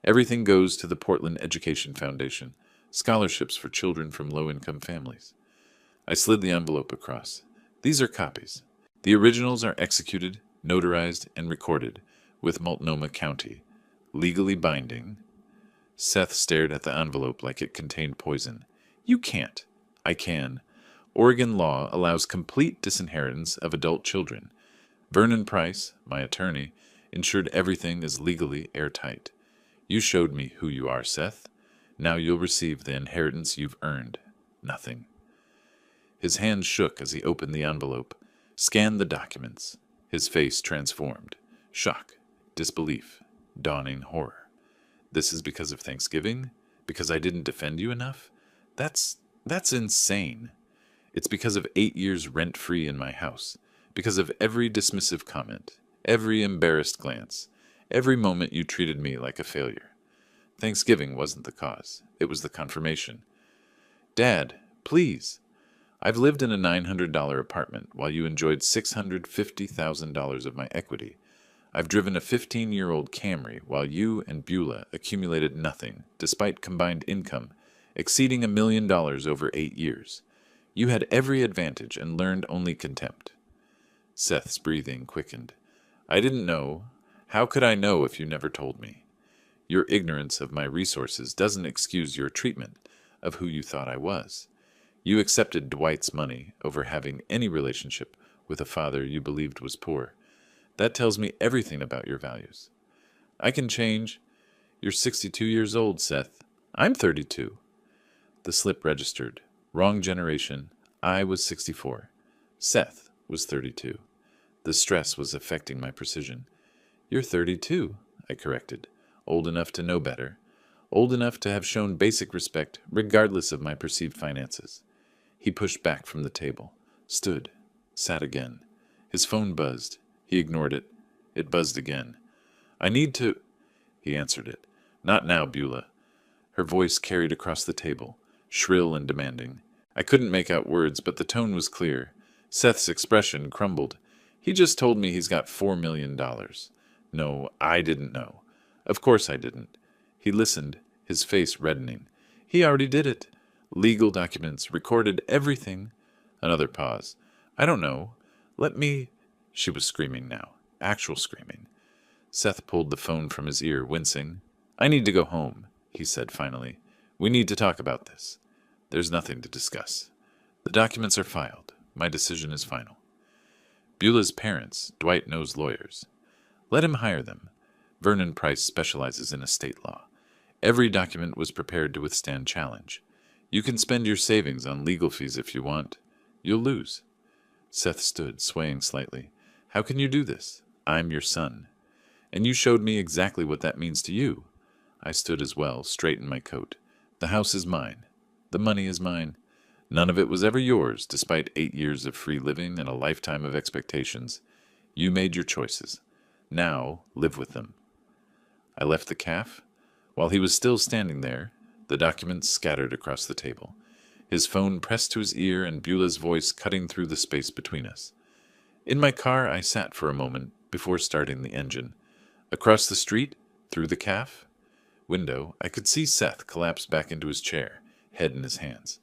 Everything goes to the Portland Education Foundation, scholarships for children from low-income families. I slid the envelope across. These are copies. The originals are executed, notarized, and recorded with Multnomah County. Legally binding. Seth stared at the envelope like it contained poison. You can't. I can. Oregon law allows complete disinheritance of adult children. Vernon Price, my attorney, ensured everything is legally airtight. You showed me who you are, Seth. Now you'll receive the inheritance you've earned. Nothing. His hand shook as he opened the envelope, scanned the documents. His face transformed. Shock, disbelief, dawning horror. This is because of Thanksgiving? Because I didn't defend you enough? That's insane. It's because of 8 years rent-free in my house. Because of every dismissive comment, every embarrassed glance, every moment you treated me like a failure. Thanksgiving wasn't the cause. It was the confirmation. Dad, please. I've lived in a $900 apartment while you enjoyed $650,000 of my equity. I've driven a 15-year-old Camry while you and Beulah accumulated nothing, despite combined income, exceeding $1 million over 8 years. You had every advantage and learned only contempt. Seth's breathing quickened. I didn't know. How could I know if you never told me? Your ignorance of my resources doesn't excuse your treatment of who you thought I was. You accepted Dwight's money over having any relationship with a father you believed was poor. That tells me everything about your values. I can change. You're 62 years old, Seth. I'm 32. The slip registered. Wrong generation. I was 64. Seth was 32. The stress was affecting my precision. You're 32, I corrected. Old enough to know better. Old enough to have shown basic respect, regardless of my perceived finances. He pushed back from the table, stood, sat again. His phone buzzed. He ignored it. It buzzed again. I need to... He answered it. Not now, Beulah. Her voice carried across the table, shrill and demanding. I couldn't make out words, but the tone was clear. Seth's expression crumbled. He just told me he's got $4 million. No, I didn't know. Of course I didn't. He listened, his face reddening. He already did it. Legal documents, recorded everything. Another pause. I don't know. Let me... She was screaming now. Actual screaming. Seth pulled the phone from his ear, wincing. I need to go home, he said finally. We need to talk about this. There's nothing to discuss. The documents are filed. My decision is final. Beulah's parents, Dwight knows lawyers. Let him hire them. Vernon Price specializes in estate law. Every document was prepared to withstand challenge. You can spend your savings on legal fees if you want. You'll lose. Seth stood, swaying slightly. How can you do this? I'm your son. And you showed me exactly what that means to you. I stood as well, straight in my coat. The house is mine. The money is mine. None of it was ever yours, despite 8 years of free living and a lifetime of expectations. You made your choices. Now, live with them. I left the caf. While he was still standing there, the documents scattered across the table, his phone pressed to his ear and Beulah's voice cutting through the space between us. In my car, I sat for a moment before starting the engine. Across the street, through the caf window, I could see Seth collapse back into his chair, head in his hands.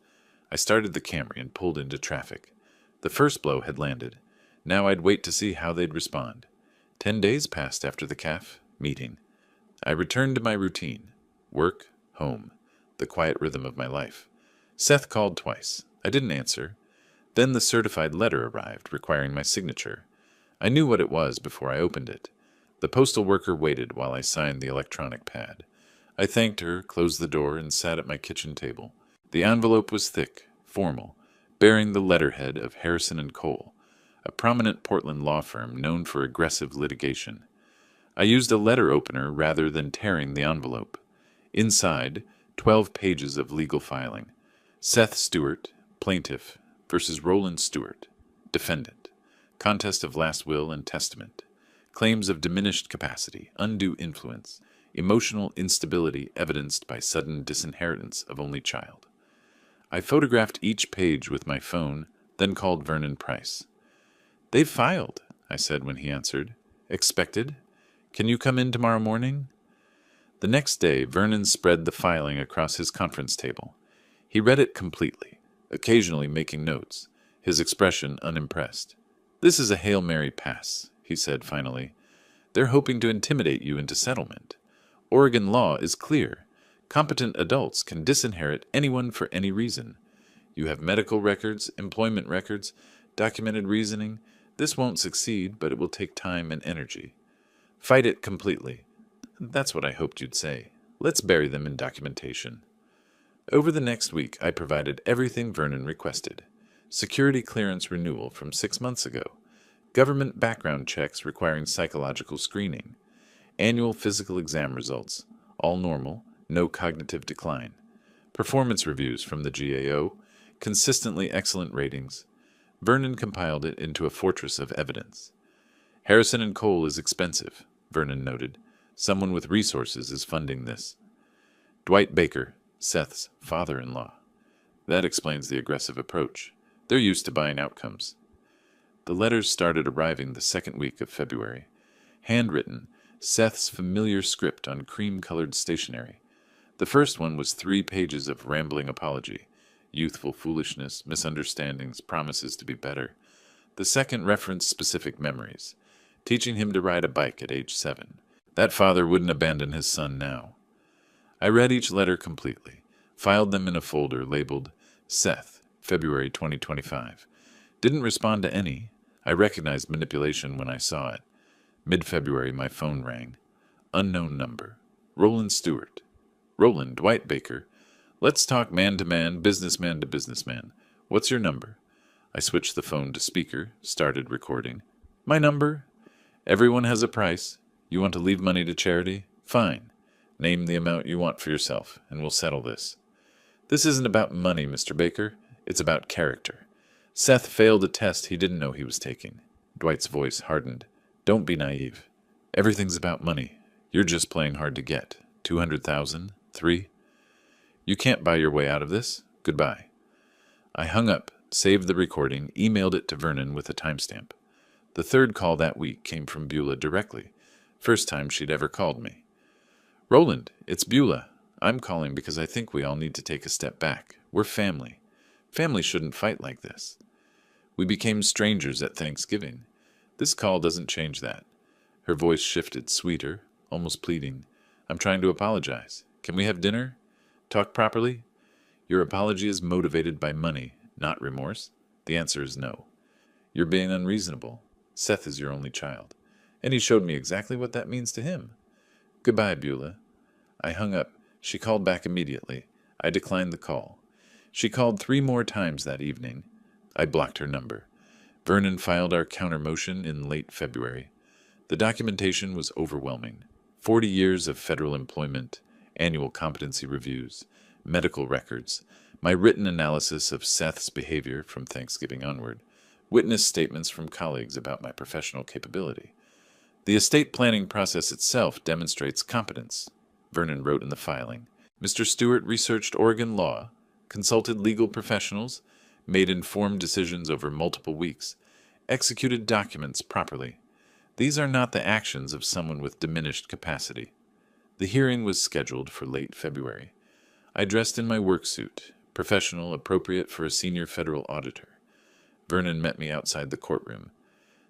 I started the Camry and pulled into traffic. The first blow had landed. Now I'd wait to see how they'd respond. 10 days passed after the caf meeting. I returned to my routine. Work, home, the quiet rhythm of my life. Seth called twice. I didn't answer. Then the certified letter arrived, requiring my signature. I knew what it was before I opened it. The postal worker waited while I signed the electronic pad. I thanked her, closed the door, and sat at my kitchen table. The envelope was thick, formal, bearing the letterhead of Harrison & Cole, a prominent Portland law firm known for aggressive litigation. I used a letter opener rather than tearing the envelope. Inside, 12 pages of legal filing. Seth Stewart, plaintiff, versus Roland Stewart, defendant. Contest of last will and testament. Claims of diminished capacity, undue influence, emotional instability evidenced by sudden disinheritance of only child. I photographed each page with my phone, then called Vernon Price. "They've filed," I said when he answered. "Expected? Can you come in tomorrow morning?" The next day, Vernon spread the filing across his conference table. He read it completely, occasionally making notes, his expression unimpressed. "This is a Hail Mary pass," he said finally. "They're hoping to intimidate you into settlement. Oregon law is clear. Competent adults can disinherit anyone for any reason. You have medical records, employment records, documented reasoning. This won't succeed, but it will take time and energy. Fight it completely." That's what I hoped you'd say. Let's bury them in documentation. Over the next week, I provided everything Vernon requested. Security clearance renewal from 6 months ago. Government background checks requiring psychological screening. Annual physical exam results. All normal, no cognitive decline. Performance reviews from the GAO. Consistently excellent ratings. Vernon compiled it into a fortress of evidence. Harrison & Cole is expensive, Vernon noted. Someone with resources is funding this. Dwight Baker, Seth's father-in-law. That explains the aggressive approach. They're used to buying outcomes. The letters started arriving the second week of February. Handwritten, Seth's familiar script on cream-colored stationery. The first one was 3 pages of rambling apology. Youthful foolishness, misunderstandings, promises to be better. The second referenced specific memories. Teaching him to ride a bike at age 7. That father wouldn't abandon his son now. I read each letter completely, filed them in a folder labeled Seth, February 2025. Didn't respond to any. I recognized manipulation when I saw it. Mid-February, my phone rang. Unknown number. Roland Stewart. Roland, Dwight Baker. Let's talk man-to-man, businessman to businessman. What's your number? I switched the phone to speaker, started recording. My number? Everyone has a price. You want to leave money to charity? Fine. Name the amount you want for yourself, and we'll settle this. This isn't about money, Mr. Baker. It's about character. Seth failed a test he didn't know he was taking. Dwight's voice hardened. Don't be naive. Everything's about money. You're just playing hard to get. 200,000? 3? You can't buy your way out of this. Goodbye. I hung up, saved the recording, emailed it to Vernon with a timestamp. The third call that week came from Beulah directly. First time she'd ever called me. "Roland, it's Beulah. I'm calling because I think we all need to take a step back. We're family. Family shouldn't fight like this. We became strangers at Thanksgiving. This call doesn't change that." Her voice shifted, sweeter, almost pleading. "I'm trying to apologize. Can we have dinner? Talk properly? Your apology is motivated by money, not remorse? The answer is no. You're being unreasonable. Seth is your only child. And he showed me exactly what that means to him. Goodbye, Beulah." I hung up. She called back immediately. I declined the call. She called 3 more times that evening. I blocked her number. Vernon filed our counter-motion in late February. The documentation was overwhelming. 40 years of federal employment, annual competency reviews, medical records, my written analysis of Seth's behavior from Thanksgiving onward, witness statements from colleagues about my professional capability. The estate planning process itself demonstrates competence, Vernon wrote in the filing. Mr. Stewart researched Oregon law, consulted legal professionals, made informed decisions over multiple weeks, executed documents properly. These are not the actions of someone with diminished capacity. The hearing was scheduled for late February. I dressed in my work suit, professional, appropriate for a senior federal auditor. Vernon met me outside the courtroom.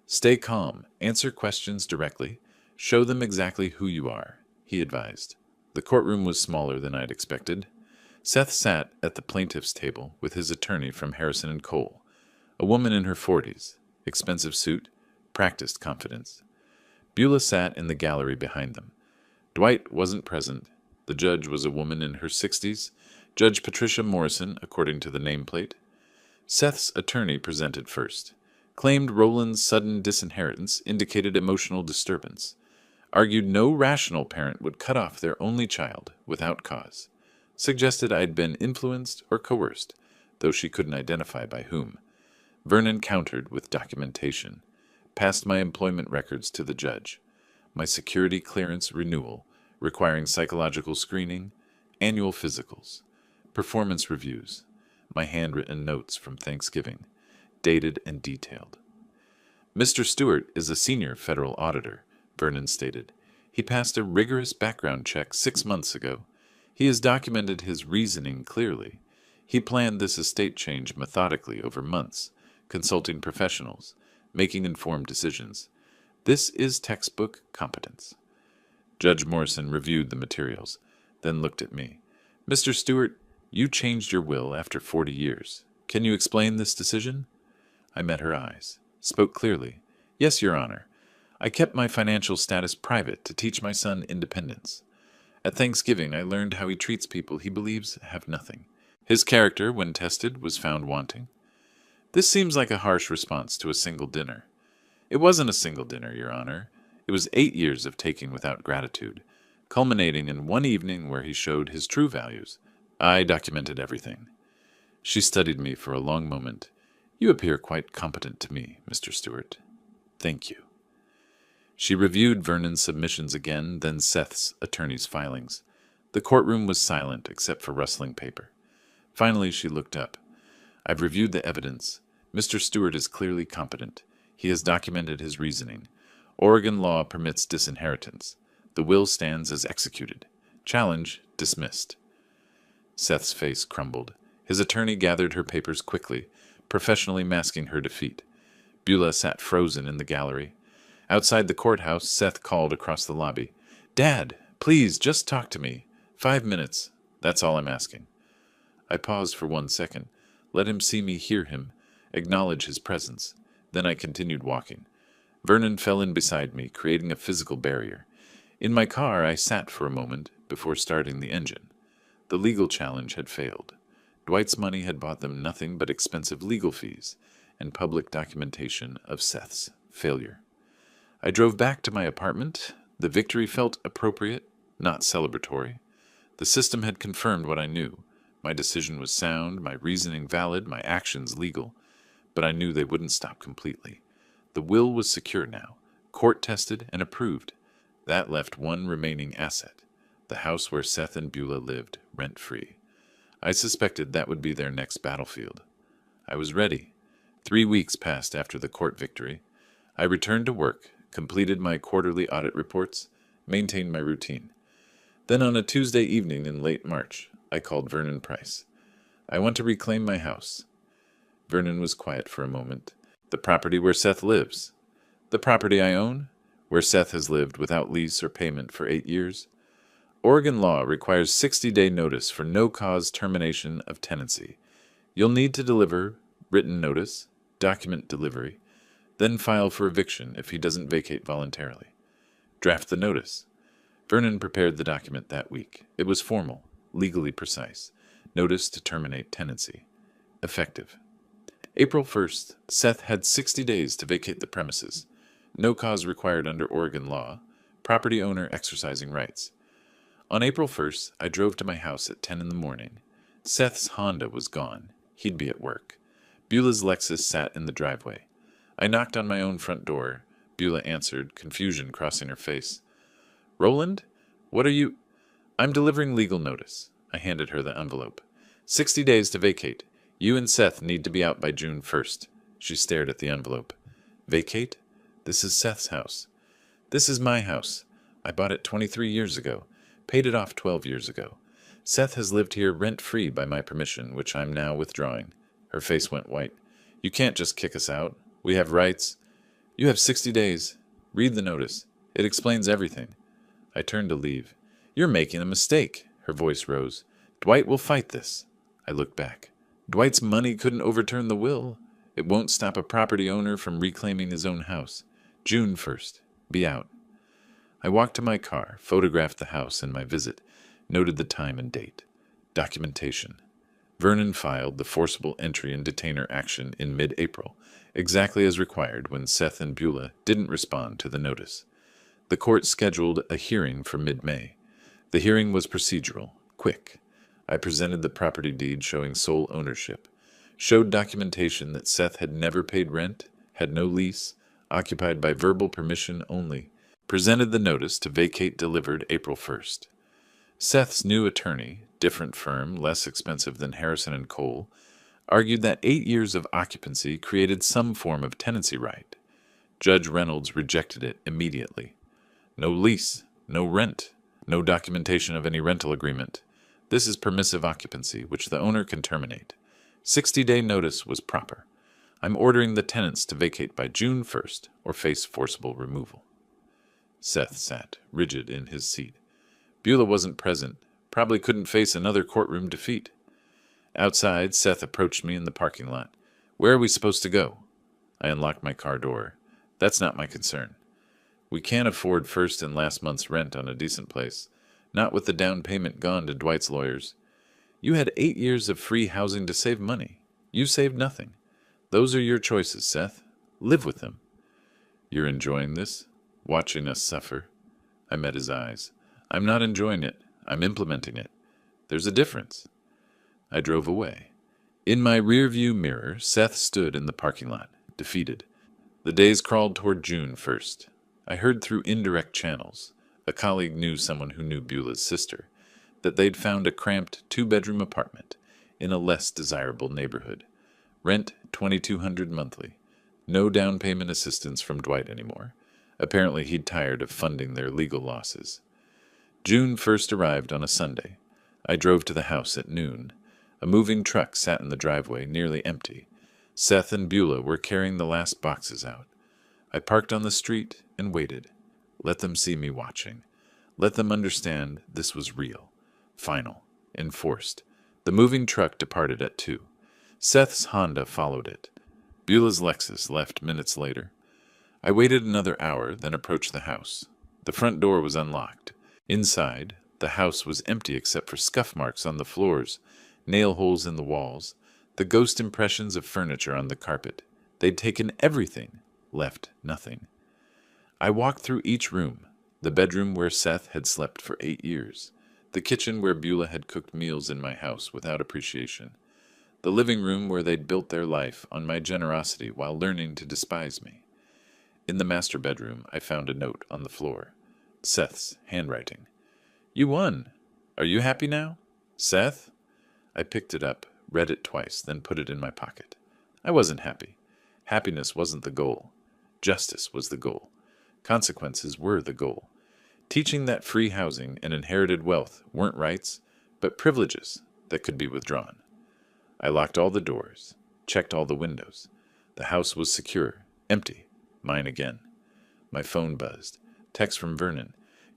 Stay calm, answer questions directly, show them exactly who you are, he advised. The courtroom was smaller than I'd expected. Seth sat at the plaintiff's table with his attorney from Harrison and Cole, a woman in her 40s, expensive suit, practiced confidence. Beulah sat in the gallery behind them. Dwight wasn't present. The judge was a woman in her 60s, Judge Patricia Morrison, according to the nameplate. Seth's attorney presented first. Claimed Roland's sudden disinheritance indicated emotional disturbance. Argued no rational parent would cut off their only child without cause. Suggested I'd been influenced or coerced, though she couldn't identify by whom. Vernon countered with documentation. Passed my employment records to the judge. My security clearance renewal, requiring psychological screening, annual physicals, performance reviews, my handwritten notes from Thanksgiving, dated and detailed. Mr. Stewart is a senior federal auditor, Vernon stated. He passed a rigorous background check 6 months ago. He has documented his reasoning clearly. He planned this estate change methodically over months, consulting professionals, making informed decisions. This is textbook competence. Judge Morrison reviewed the materials, then looked at me. Mr. Stewart, you changed your will after 40 years. Can you explain this decision? I met her eyes, spoke clearly. Yes, Your Honor. I kept my financial status private to teach my son independence. At Thanksgiving, I learned how he treats people he believes have nothing. His character, when tested, was found wanting. This seems like a harsh response to a single dinner. It wasn't a single dinner, Your Honor. It was 8 years of taking without gratitude, culminating in one evening where he showed his true values. I documented everything. She studied me for a long moment. You appear quite competent to me, Mr. Stewart. Thank you. She reviewed Vernon's submissions again, then Seth's attorney's filings. The courtroom was silent except for rustling paper. Finally, she looked up. I've reviewed the evidence. Mr. Stewart is clearly competent. He has documented his reasoning. Oregon law permits disinheritance. The will stands as executed. Challenge dismissed. Seth's face crumbled. His attorney gathered her papers quickly, professionally masking her defeat. Beulah sat frozen in the gallery. Outside the courthouse, Seth called across the lobby. Dad, please, just talk to me. 5 minutes. That's all I'm asking. I paused for 1 second. Let him see me, hear him, acknowledge his presence. Then I continued walking. Vernon fell in beside me, creating a physical barrier. In my car, I sat for a moment before starting the engine. The legal challenge had failed. Dwight's money had bought them nothing but expensive legal fees and public documentation of Seth's failure. I drove back to my apartment. The victory felt appropriate, not celebratory. The system had confirmed what I knew. My decision was sound, my reasoning valid, my actions legal. But I knew they wouldn't stop completely. The will was secure now, court-tested and approved. That left one remaining asset, the house where Seth and Beulah lived, rent-free. I suspected that would be their next battlefield. I was ready. 3 weeks passed after the court victory. I returned to work, completed my quarterly audit reports, maintained my routine. Then on a Tuesday evening in late March, I called Vernon Price. I want to reclaim my house. Vernon was quiet for a moment. The property where Seth lives. The property I own, where Seth has lived without lease or payment for 8 years. Oregon law requires 60-day notice for no-cause termination of tenancy. You'll need to deliver written notice, document delivery, then file for eviction if he doesn't vacate voluntarily. Draft the notice. Vernon prepared the document that week. It was formal, legally precise. Notice to terminate tenancy. Effective. April 1st, Seth had 60 days to vacate the premises. No cause required under Oregon law. Property owner exercising rights. On April 1st, I drove to my house at 10 in the morning. Seth's Honda was gone. He'd be at work. Beulah's Lexus sat in the driveway. I knocked on my own front door. Beulah answered, confusion crossing her face. Roland? What are you? I'm delivering legal notice. I handed her the envelope. 60 days to vacate. You and Seth need to be out by June 1st. She stared at the envelope. Vacate? This is Seth's house. This is my house. I bought it 23 years ago. Paid it off 12 years ago. Seth has lived here rent-free by my permission, which I'm now withdrawing. Her face went white. You can't just kick us out. We have rights. You have 60 days. Read the notice. It explains everything. I turned to leave. You're making a mistake. Her voice rose. Dwight will fight this. I looked back. Dwight's money couldn't overturn the will. It won't stop a property owner from reclaiming his own house. June 1st. Be out. I walked to my car, photographed the house and my visit, noted the time and date. Documentation. Vernon filed the forcible entry and detainer action in mid-April, exactly as required when Seth and Beulah didn't respond to the notice. The court scheduled a hearing for mid-May. The hearing was procedural, quick. I presented the property deed showing sole ownership, showed documentation that Seth had never paid rent, had no lease, occupied by verbal permission only, presented the notice to vacate delivered April 1st. Seth's new attorney, different firm, less expensive than Harrison and Cole, argued that 8 years of occupancy created some form of tenancy right. Judge Reynolds rejected it immediately. No lease, no rent, no documentation of any rental agreement. This is permissive occupancy, which the owner can terminate. 60-day notice was proper. I'm ordering the tenants to vacate by June 1st or face forcible removal. Seth sat, rigid in his seat. Beulah wasn't present, probably couldn't face another courtroom defeat. Outside, Seth approached me in the parking lot. Where are we supposed to go? I unlocked my car door. That's not my concern. We can't afford first and last month's rent on a decent place, not with the down payment gone to Dwight's lawyers. You had 8 years of free housing to save money. You saved nothing. Those are your choices, Seth. Live with them. You're enjoying this? Watching us suffer? I met his eyes. I'm not enjoying it. I'm implementing it. There's a difference. I drove away. In my rearview mirror, Seth stood in the parking lot, defeated. The days crawled toward June 1st. I heard through indirect channels, a colleague knew someone who knew Beulah's sister, that they'd found a cramped 2-bedroom apartment in a less desirable neighborhood. Rent $2,200 monthly. No down payment assistance from Dwight anymore. Apparently he'd tired of funding their legal losses. June 1st arrived on a Sunday. I drove to the house at noon. A moving truck sat in the driveway, nearly empty. Seth and Beulah were carrying the last boxes out. I parked on the street and waited. Let them see me watching. Let them understand this was real, final, enforced. The moving truck departed at 2. Seth's Honda followed it. Beulah's Lexus left minutes later. I waited another hour, then approached the house. The front door was unlocked. Inside, the house was empty except for scuff marks on the floors, nail holes in the walls, the ghost impressions of furniture on the carpet. They'd taken everything, left nothing. I walked through each room, the bedroom where Seth had slept for 8 years, the kitchen where Beulah had cooked meals in my house without appreciation, the living room where they'd built their life on my generosity while learning to despise me. In the master bedroom, I found a note on the floor. Seth's handwriting. You won. Are you happy now? Seth? I picked it up, read it twice, then put it in my pocket. I wasn't happy. Happiness wasn't the goal. Justice was the goal. Consequences were the goal. Teaching that free housing and inherited wealth weren't rights, but privileges that could be withdrawn. I locked all the doors, checked all the windows. The house was secure, empty, mine again. My phone buzzed. Text from Vernon.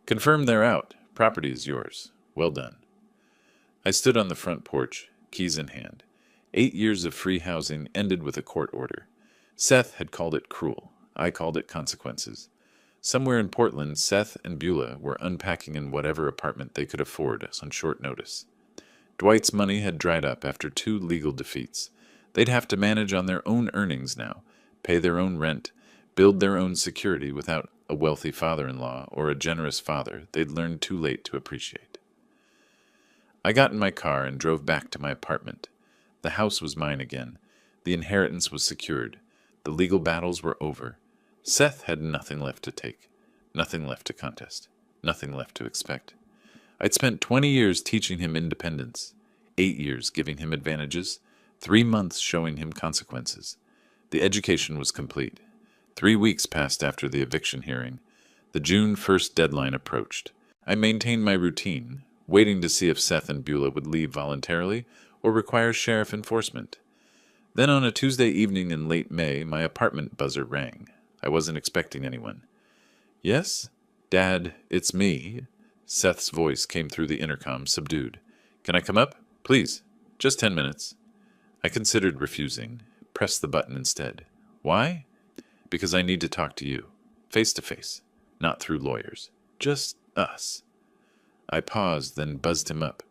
Confirm they're out. Property is yours. Well done. I stood on the front porch, keys in hand. 8 years of free housing ended with a court order. Seth had called it cruel. I called it consequences. Somewhere in Portland, Seth and Beulah were unpacking in whatever apartment they could afford on short notice. Dwight's money had dried up after 2 legal defeats. They'd have to manage on their own earnings now, pay their own rent, build their own security without a wealthy father-in-law or a generous father they'd learned too late to appreciate. I got in my car and drove back to my apartment. The house was mine again. The inheritance was secured. The legal battles were over. Seth had nothing left to take, nothing left to contest, nothing left to expect. I'd spent 20 years teaching him independence, 8 years giving him advantages, 3 months showing him consequences. The education was complete. 3 weeks passed after the eviction hearing. The June 1st deadline approached. I maintained my routine, waiting to see if Seth and Beulah would leave voluntarily or require sheriff enforcement. Then on a Tuesday evening in late May, my apartment buzzer rang. I wasn't expecting anyone. "Yes? Dad, it's me." Seth's voice came through the intercom, subdued. "Can I come up? Please. Just 10 minutes." I considered refusing, pressed the button instead. "Why?" "Because I need to talk to you. Face to face. Not through lawyers. Just us." I paused, then buzzed him up.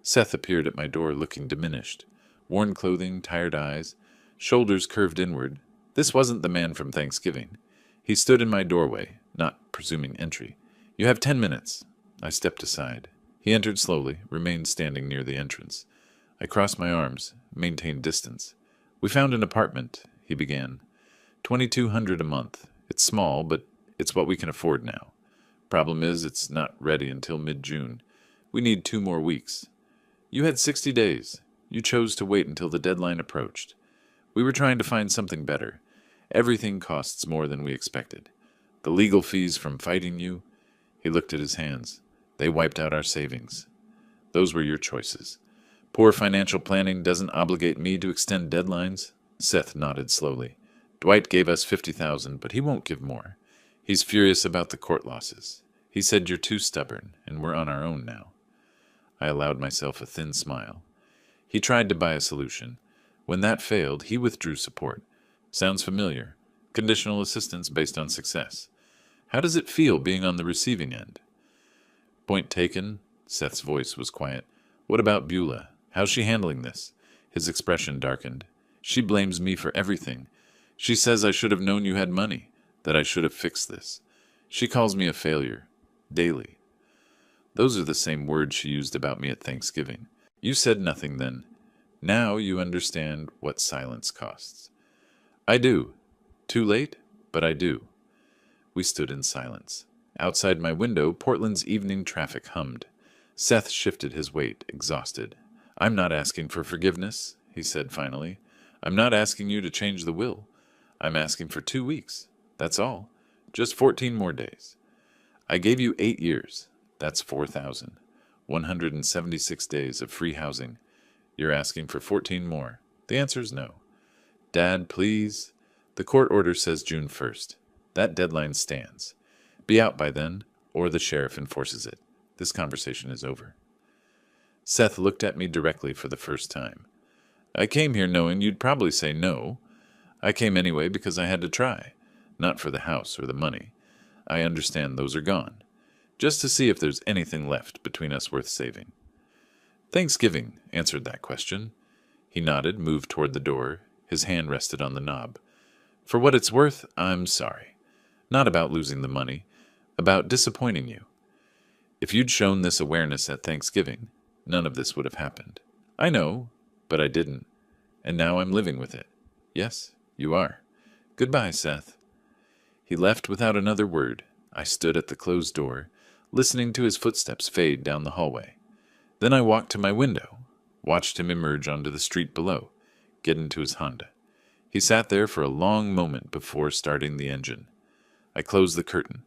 Seth appeared at my door looking diminished. Worn clothing, tired eyes, shoulders curved inward. This wasn't the man from Thanksgiving. He stood in my doorway, not presuming entry. "You have 10 minutes." I stepped aside. He entered slowly, remained standing near the entrance. I crossed my arms, maintained distance. "We found an apartment," he began. $2,200 a month. It's small, but it's what we can afford now. Problem is, it's not ready until mid-June. We need 2 more weeks. You had 60 days. You chose to wait until the deadline approached. We were trying to find something better. Everything costs more than we expected. The legal fees from fighting you. He looked at his hands. They wiped out our savings. Those were your choices. Poor financial planning doesn't obligate me to extend deadlines. Seth nodded slowly. Dwight gave us $50,000, but he won't give more. He's furious about the court losses. He said you're too stubborn, and we're on our own now. I allowed myself a thin smile. He tried to buy a solution. When that failed, he withdrew support. Sounds familiar. Conditional assistance based on success. How does it feel being on the receiving end? Point taken. Seth's voice was quiet. What about Beulah? How's she handling this? His expression darkened. She blames me for everything. She says I should have known you had money, that I should have fixed this. She calls me a failure. Daily. Those are the same words she used about me at Thanksgiving. You said nothing then. Now you understand what silence costs. I do. Too late, but I do. We stood in silence. Outside my window, Portland's evening traffic hummed. Seth shifted his weight, exhausted. I'm not asking for forgiveness, he said finally. I'm not asking you to change the will. I'm asking for 2 weeks. That's all. Just 14 more days. I gave you 8 years. That's 4,000. 176 days of free housing. You're asking for 14 more. The answer's no. Dad, please. The court order says June 1st. That deadline stands. Be out by then, or the sheriff enforces it. This conversation is over. Seth looked at me directly for the first time. I came here knowing you'd probably say no. I came anyway because I had to try. Not for the house or the money. I understand those are gone. Just to see if there's anything left between us worth saving. Thanksgiving answered that question. He nodded, moved toward the door. His hand rested on the knob. For what it's worth, I'm sorry. Not about losing the money. About disappointing you. If you'd shown this awareness at Thanksgiving, none of this would have happened. I know, but I didn't. And now I'm living with it. Yes, you are. Goodbye, Seth. He left without another word. I stood at the closed door, listening to his footsteps fade down the hallway. Then I walked to my window, watched him emerge onto the street below, get into his Honda. He sat there for a long moment before starting the engine. I closed the curtain.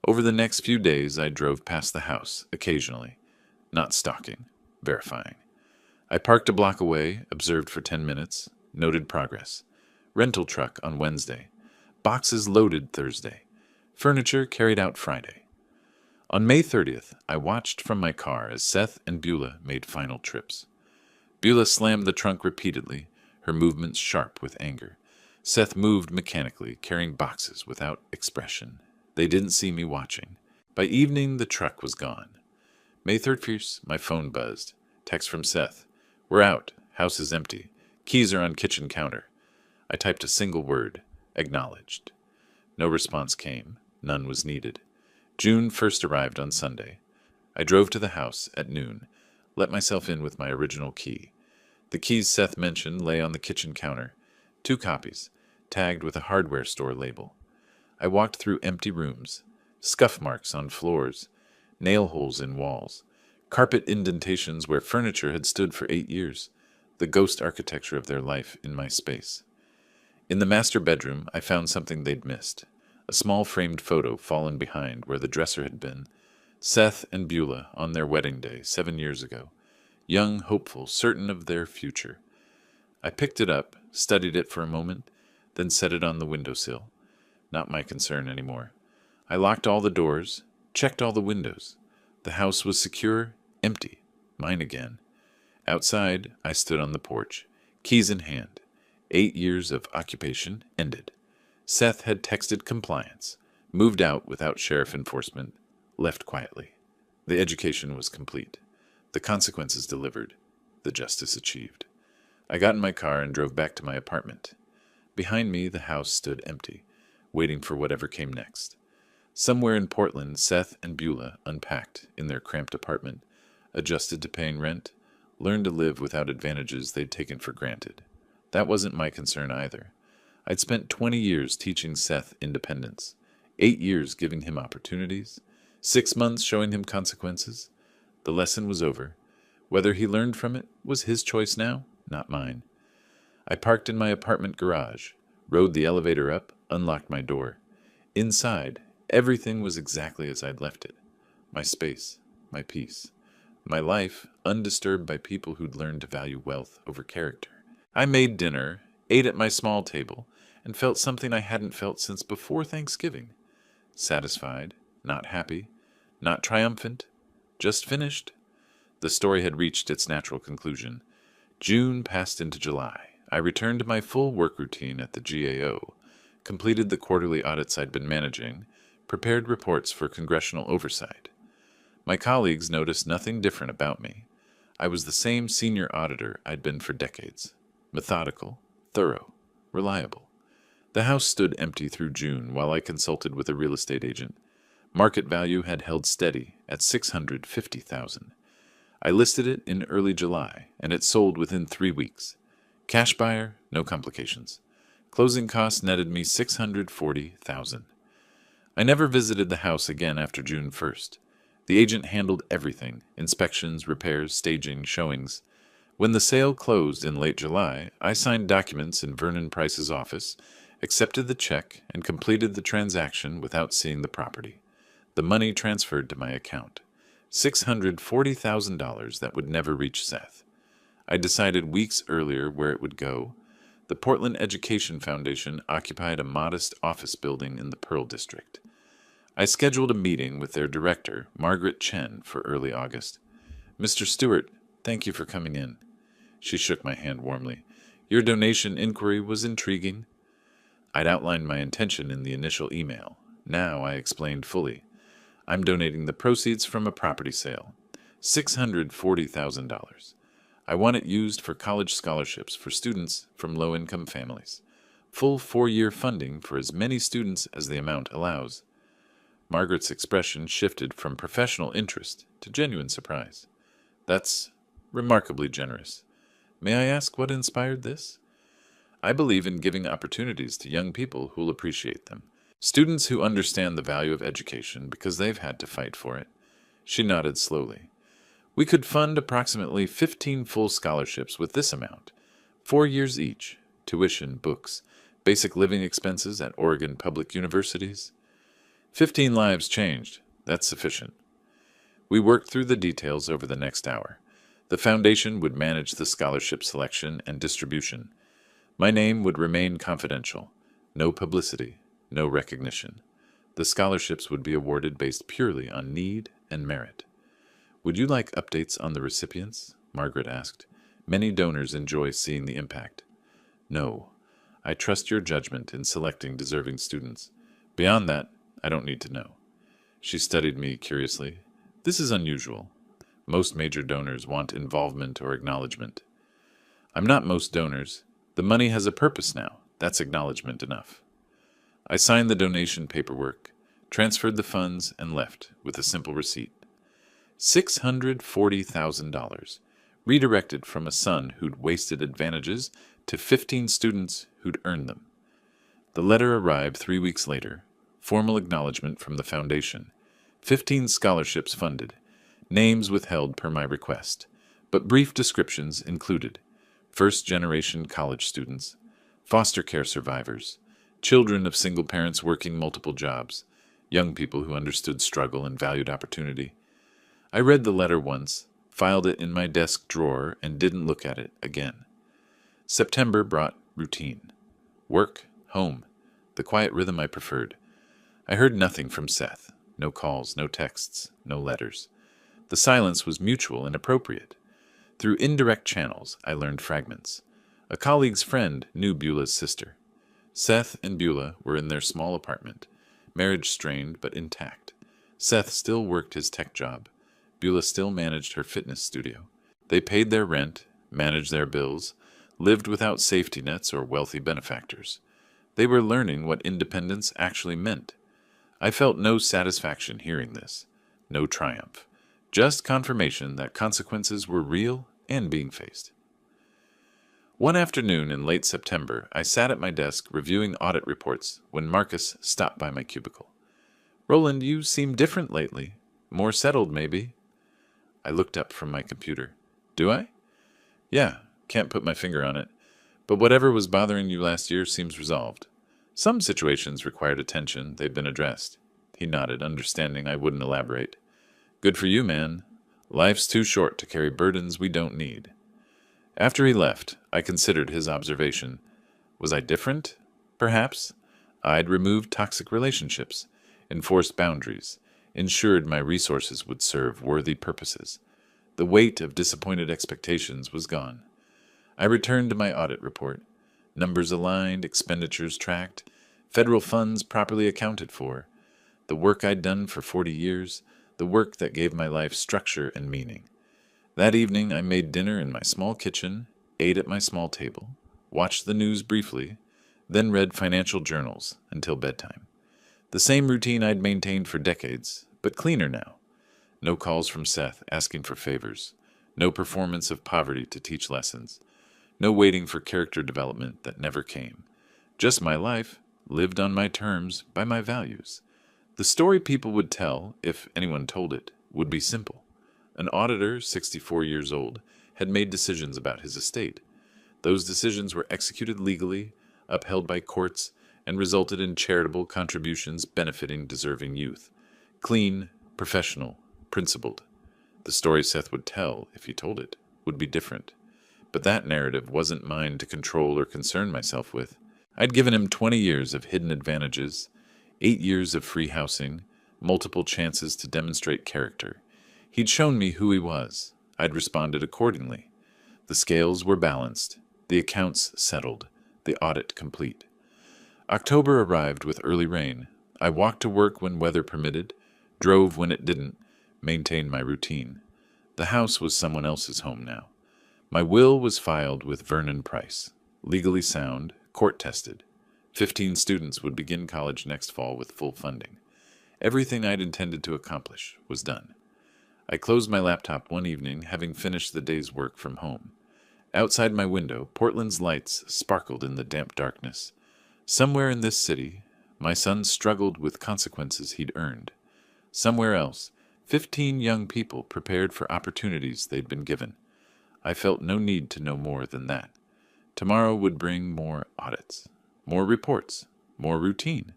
Over the next few days, I drove past the house, occasionally. Not stalking, verifying. I parked a block away, observed for 10 minutes, noted progress. Rental truck on Wednesday. Boxes loaded Thursday. Furniture carried out Friday. On May 30th, I watched from my car as Seth and Beulah made final trips. Beulah slammed the trunk repeatedly, her movements sharp with anger. Seth moved mechanically, carrying boxes without expression. They didn't see me watching. By evening, the truck was gone. May 31st, my phone buzzed. Text from Seth. We're out. House is empty. Keys are on kitchen counter. I typed a single word. Acknowledged. No response came. None was needed. June 1st arrived on Sunday. I drove to the house at noon, let myself in with my original key. The keys Seth mentioned lay on the kitchen counter, 2 copies, tagged with a hardware store label. I walked through empty rooms, scuff marks on floors, nail holes in walls, carpet indentations where furniture had stood for 8 years, the ghost architecture of their life in my space. In the master bedroom, I found something they'd missed, a small framed photo fallen behind where the dresser had been. Seth and Beulah on their wedding day 7 years ago, young, hopeful, certain of their future. I picked it up, studied it for a moment, then set it on the windowsill. Not my concern anymore. I locked all the doors, checked all the windows. The house was secure, empty, mine again. Outside, I stood on the porch, keys in hand. 8 years of occupation ended. Seth had texted compliance, moved out without sheriff enforcement, left quietly. The education was complete. The consequences delivered. The justice achieved. I got in my car and drove back to my apartment. Behind me, the house stood empty, waiting for whatever came next. Somewhere in Portland, Seth and Beulah unpacked in their cramped apartment, adjusted to paying rent, learned to live without advantages they'd taken for granted. That wasn't my concern either. I'd spent 20 years teaching Seth independence, 8 years giving him opportunities, 6 months showing him consequences. The lesson was over. Whether he learned from it was his choice now, not mine. I parked in my apartment garage, rode the elevator up, unlocked my door. Inside, everything was exactly as I'd left it. My space, my peace, my life undisturbed by people who'd learned to value wealth over character. I made dinner, ate at my small table, and felt something I hadn't felt since before Thanksgiving. Satisfied, not happy, not triumphant, just finished. The story had reached its natural conclusion. June passed into July. I returned to my full work routine at the GAO, completed the quarterly audits I'd been managing, prepared reports for congressional oversight. My colleagues noticed nothing different about me. I was the same senior auditor I'd been for decades. Methodical, thorough, reliable. The house stood empty through June while I consulted with a real estate agent. Market value had held steady at $650,000. I listed it in early July, and it sold within 3 weeks. Cash buyer, no complications. Closing costs netted me $640,000. I never visited the house again after June 1st. The agent handled everything: inspections, repairs, staging, showings. When the sale closed in late July, I signed documents in Vernon Price's office, accepted the check, and completed the transaction without seeing the property. The money transferred to my account. $640,000 that would never reach Seth. I decided weeks earlier where it would go. The Portland Education Foundation occupied a modest office building in the Pearl District. I scheduled a meeting with their director, Margaret Chen, for early August. "Mr. Stewart, thank you for coming in." She shook my hand warmly. "Your donation inquiry was intriguing." I'd outlined my intention in the initial email. Now I explained fully. I'm donating the proceeds from a property sale, $640,000. I want it used for college scholarships for students from low-income families. Full 4-year funding for as many students as the amount allows. Margaret's expression shifted from professional interest to genuine surprise. "That's remarkably generous. May I ask what inspired this?" "I believe in giving opportunities to young people who'll appreciate them. Students who understand the value of education because they've had to fight for it." She nodded slowly. "We could fund approximately 15 full scholarships with this amount, 4 years each, tuition, books, basic living expenses at Oregon public universities. 15 lives changed. That's sufficient." We worked through the details over the next hour. The foundation would manage the scholarship selection and distribution. My name would remain confidential. No publicity, no recognition. The scholarships would be awarded based purely on need and merit. "Would you like updates on the recipients?" Margaret asked. "Many donors enjoy seeing the impact." "No. I trust your judgment in selecting deserving students. Beyond that, I don't need to know." She studied me curiously. "This is unusual. Most major donors want involvement or acknowledgement." "I'm not most donors. The money has a purpose now. That's acknowledgement enough." I signed the donation paperwork, transferred the funds, and left with a simple receipt. $640,000, redirected from a son who'd wasted advantages to 15 students who'd earned them. The letter arrived 3 weeks later, formal acknowledgement from the foundation, 15 scholarships funded, names withheld per my request, but brief descriptions included: first-generation college students, foster care survivors, children of single parents working multiple jobs, young people who understood struggle and valued opportunity. I read the letter once, filed it in my desk drawer, and didn't look at it again. September brought routine. Work, home, the quiet rhythm I preferred. I heard nothing from Seth. No calls, no texts, no letters. The silence was mutual and appropriate. Through indirect channels, I learned fragments. A colleague's friend knew Beulah's sister. Seth and Beulah were in their small apartment, marriage strained but intact. Seth still worked his tech job. Beulah still managed her fitness studio. They paid their rent, managed their bills, lived without safety nets or wealthy benefactors. They were learning what independence actually meant. I felt no satisfaction hearing this, no triumph, just confirmation that consequences were real and being faced. One afternoon in late September, I sat at my desk reviewing audit reports when Marcus stopped by my cubicle. "Roland, you seem different lately. More settled, maybe." I looked up from my computer. "Do I?" "Yeah, can't put my finger on it. But whatever was bothering you last year seems resolved. Some situations required attention. They've been addressed." He nodded, understanding I wouldn't elaborate. "Good for you, man. Life's too short to carry burdens we don't need." After he left, I considered his observation. Was I different? Perhaps. I'd removed toxic relationships, enforced boundaries, ensured my resources would serve worthy purposes. The weight of disappointed expectations was gone. I returned to my audit report. Numbers aligned, expenditures tracked, federal funds properly accounted for. The work I'd done for 40 years, the work that gave my life structure and meaning. That evening I made dinner in my small kitchen, ate at my small table, watched the news briefly, then read financial journals until bedtime. The same routine I'd maintained for decades, but cleaner now. No calls from Seth asking for favors. No performance of poverty to teach lessons. No waiting for character development that never came. Just my life, lived on my terms, by my values. The story people would tell, if anyone told it, would be simple. An auditor, 64 years old, had made decisions about his estate. Those decisions were executed legally, upheld by courts, and resulted in charitable contributions benefiting deserving youth. Clean, professional, principled. The story Seth would tell, if he told it, would be different. But that narrative wasn't mine to control or concern myself with. I'd given him 20 years of hidden advantages, 8 years of free housing, multiple chances to demonstrate character. He'd shown me who he was. I'd responded accordingly. The scales were balanced, the accounts settled, the audit complete. October arrived with early rain. I walked to work when weather permitted, drove when it didn't, maintained my routine. The house was someone else's home now. My will was filed with Vernon Price, legally sound, court-tested. 15 students would begin college next fall with full funding. Everything I'd intended to accomplish was done. I closed my laptop one evening, having finished the day's work from home. Outside my window, Portland's lights sparkled in the damp darkness. Somewhere in this city, my son struggled with consequences he'd earned. Somewhere else, 15 young people prepared for opportunities they'd been given. I felt no need to know more than that. Tomorrow would bring more audits, more reports, more routine.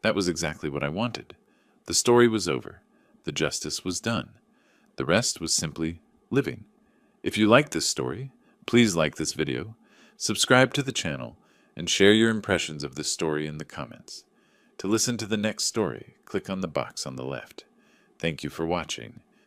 That was exactly what I wanted. The story was over. The justice was done. The rest was simply living. If you like this story, please like this video, subscribe to the channel, and share your impressions of this story in the comments. To listen to the next story, click on the box on the left. Thank you for watching.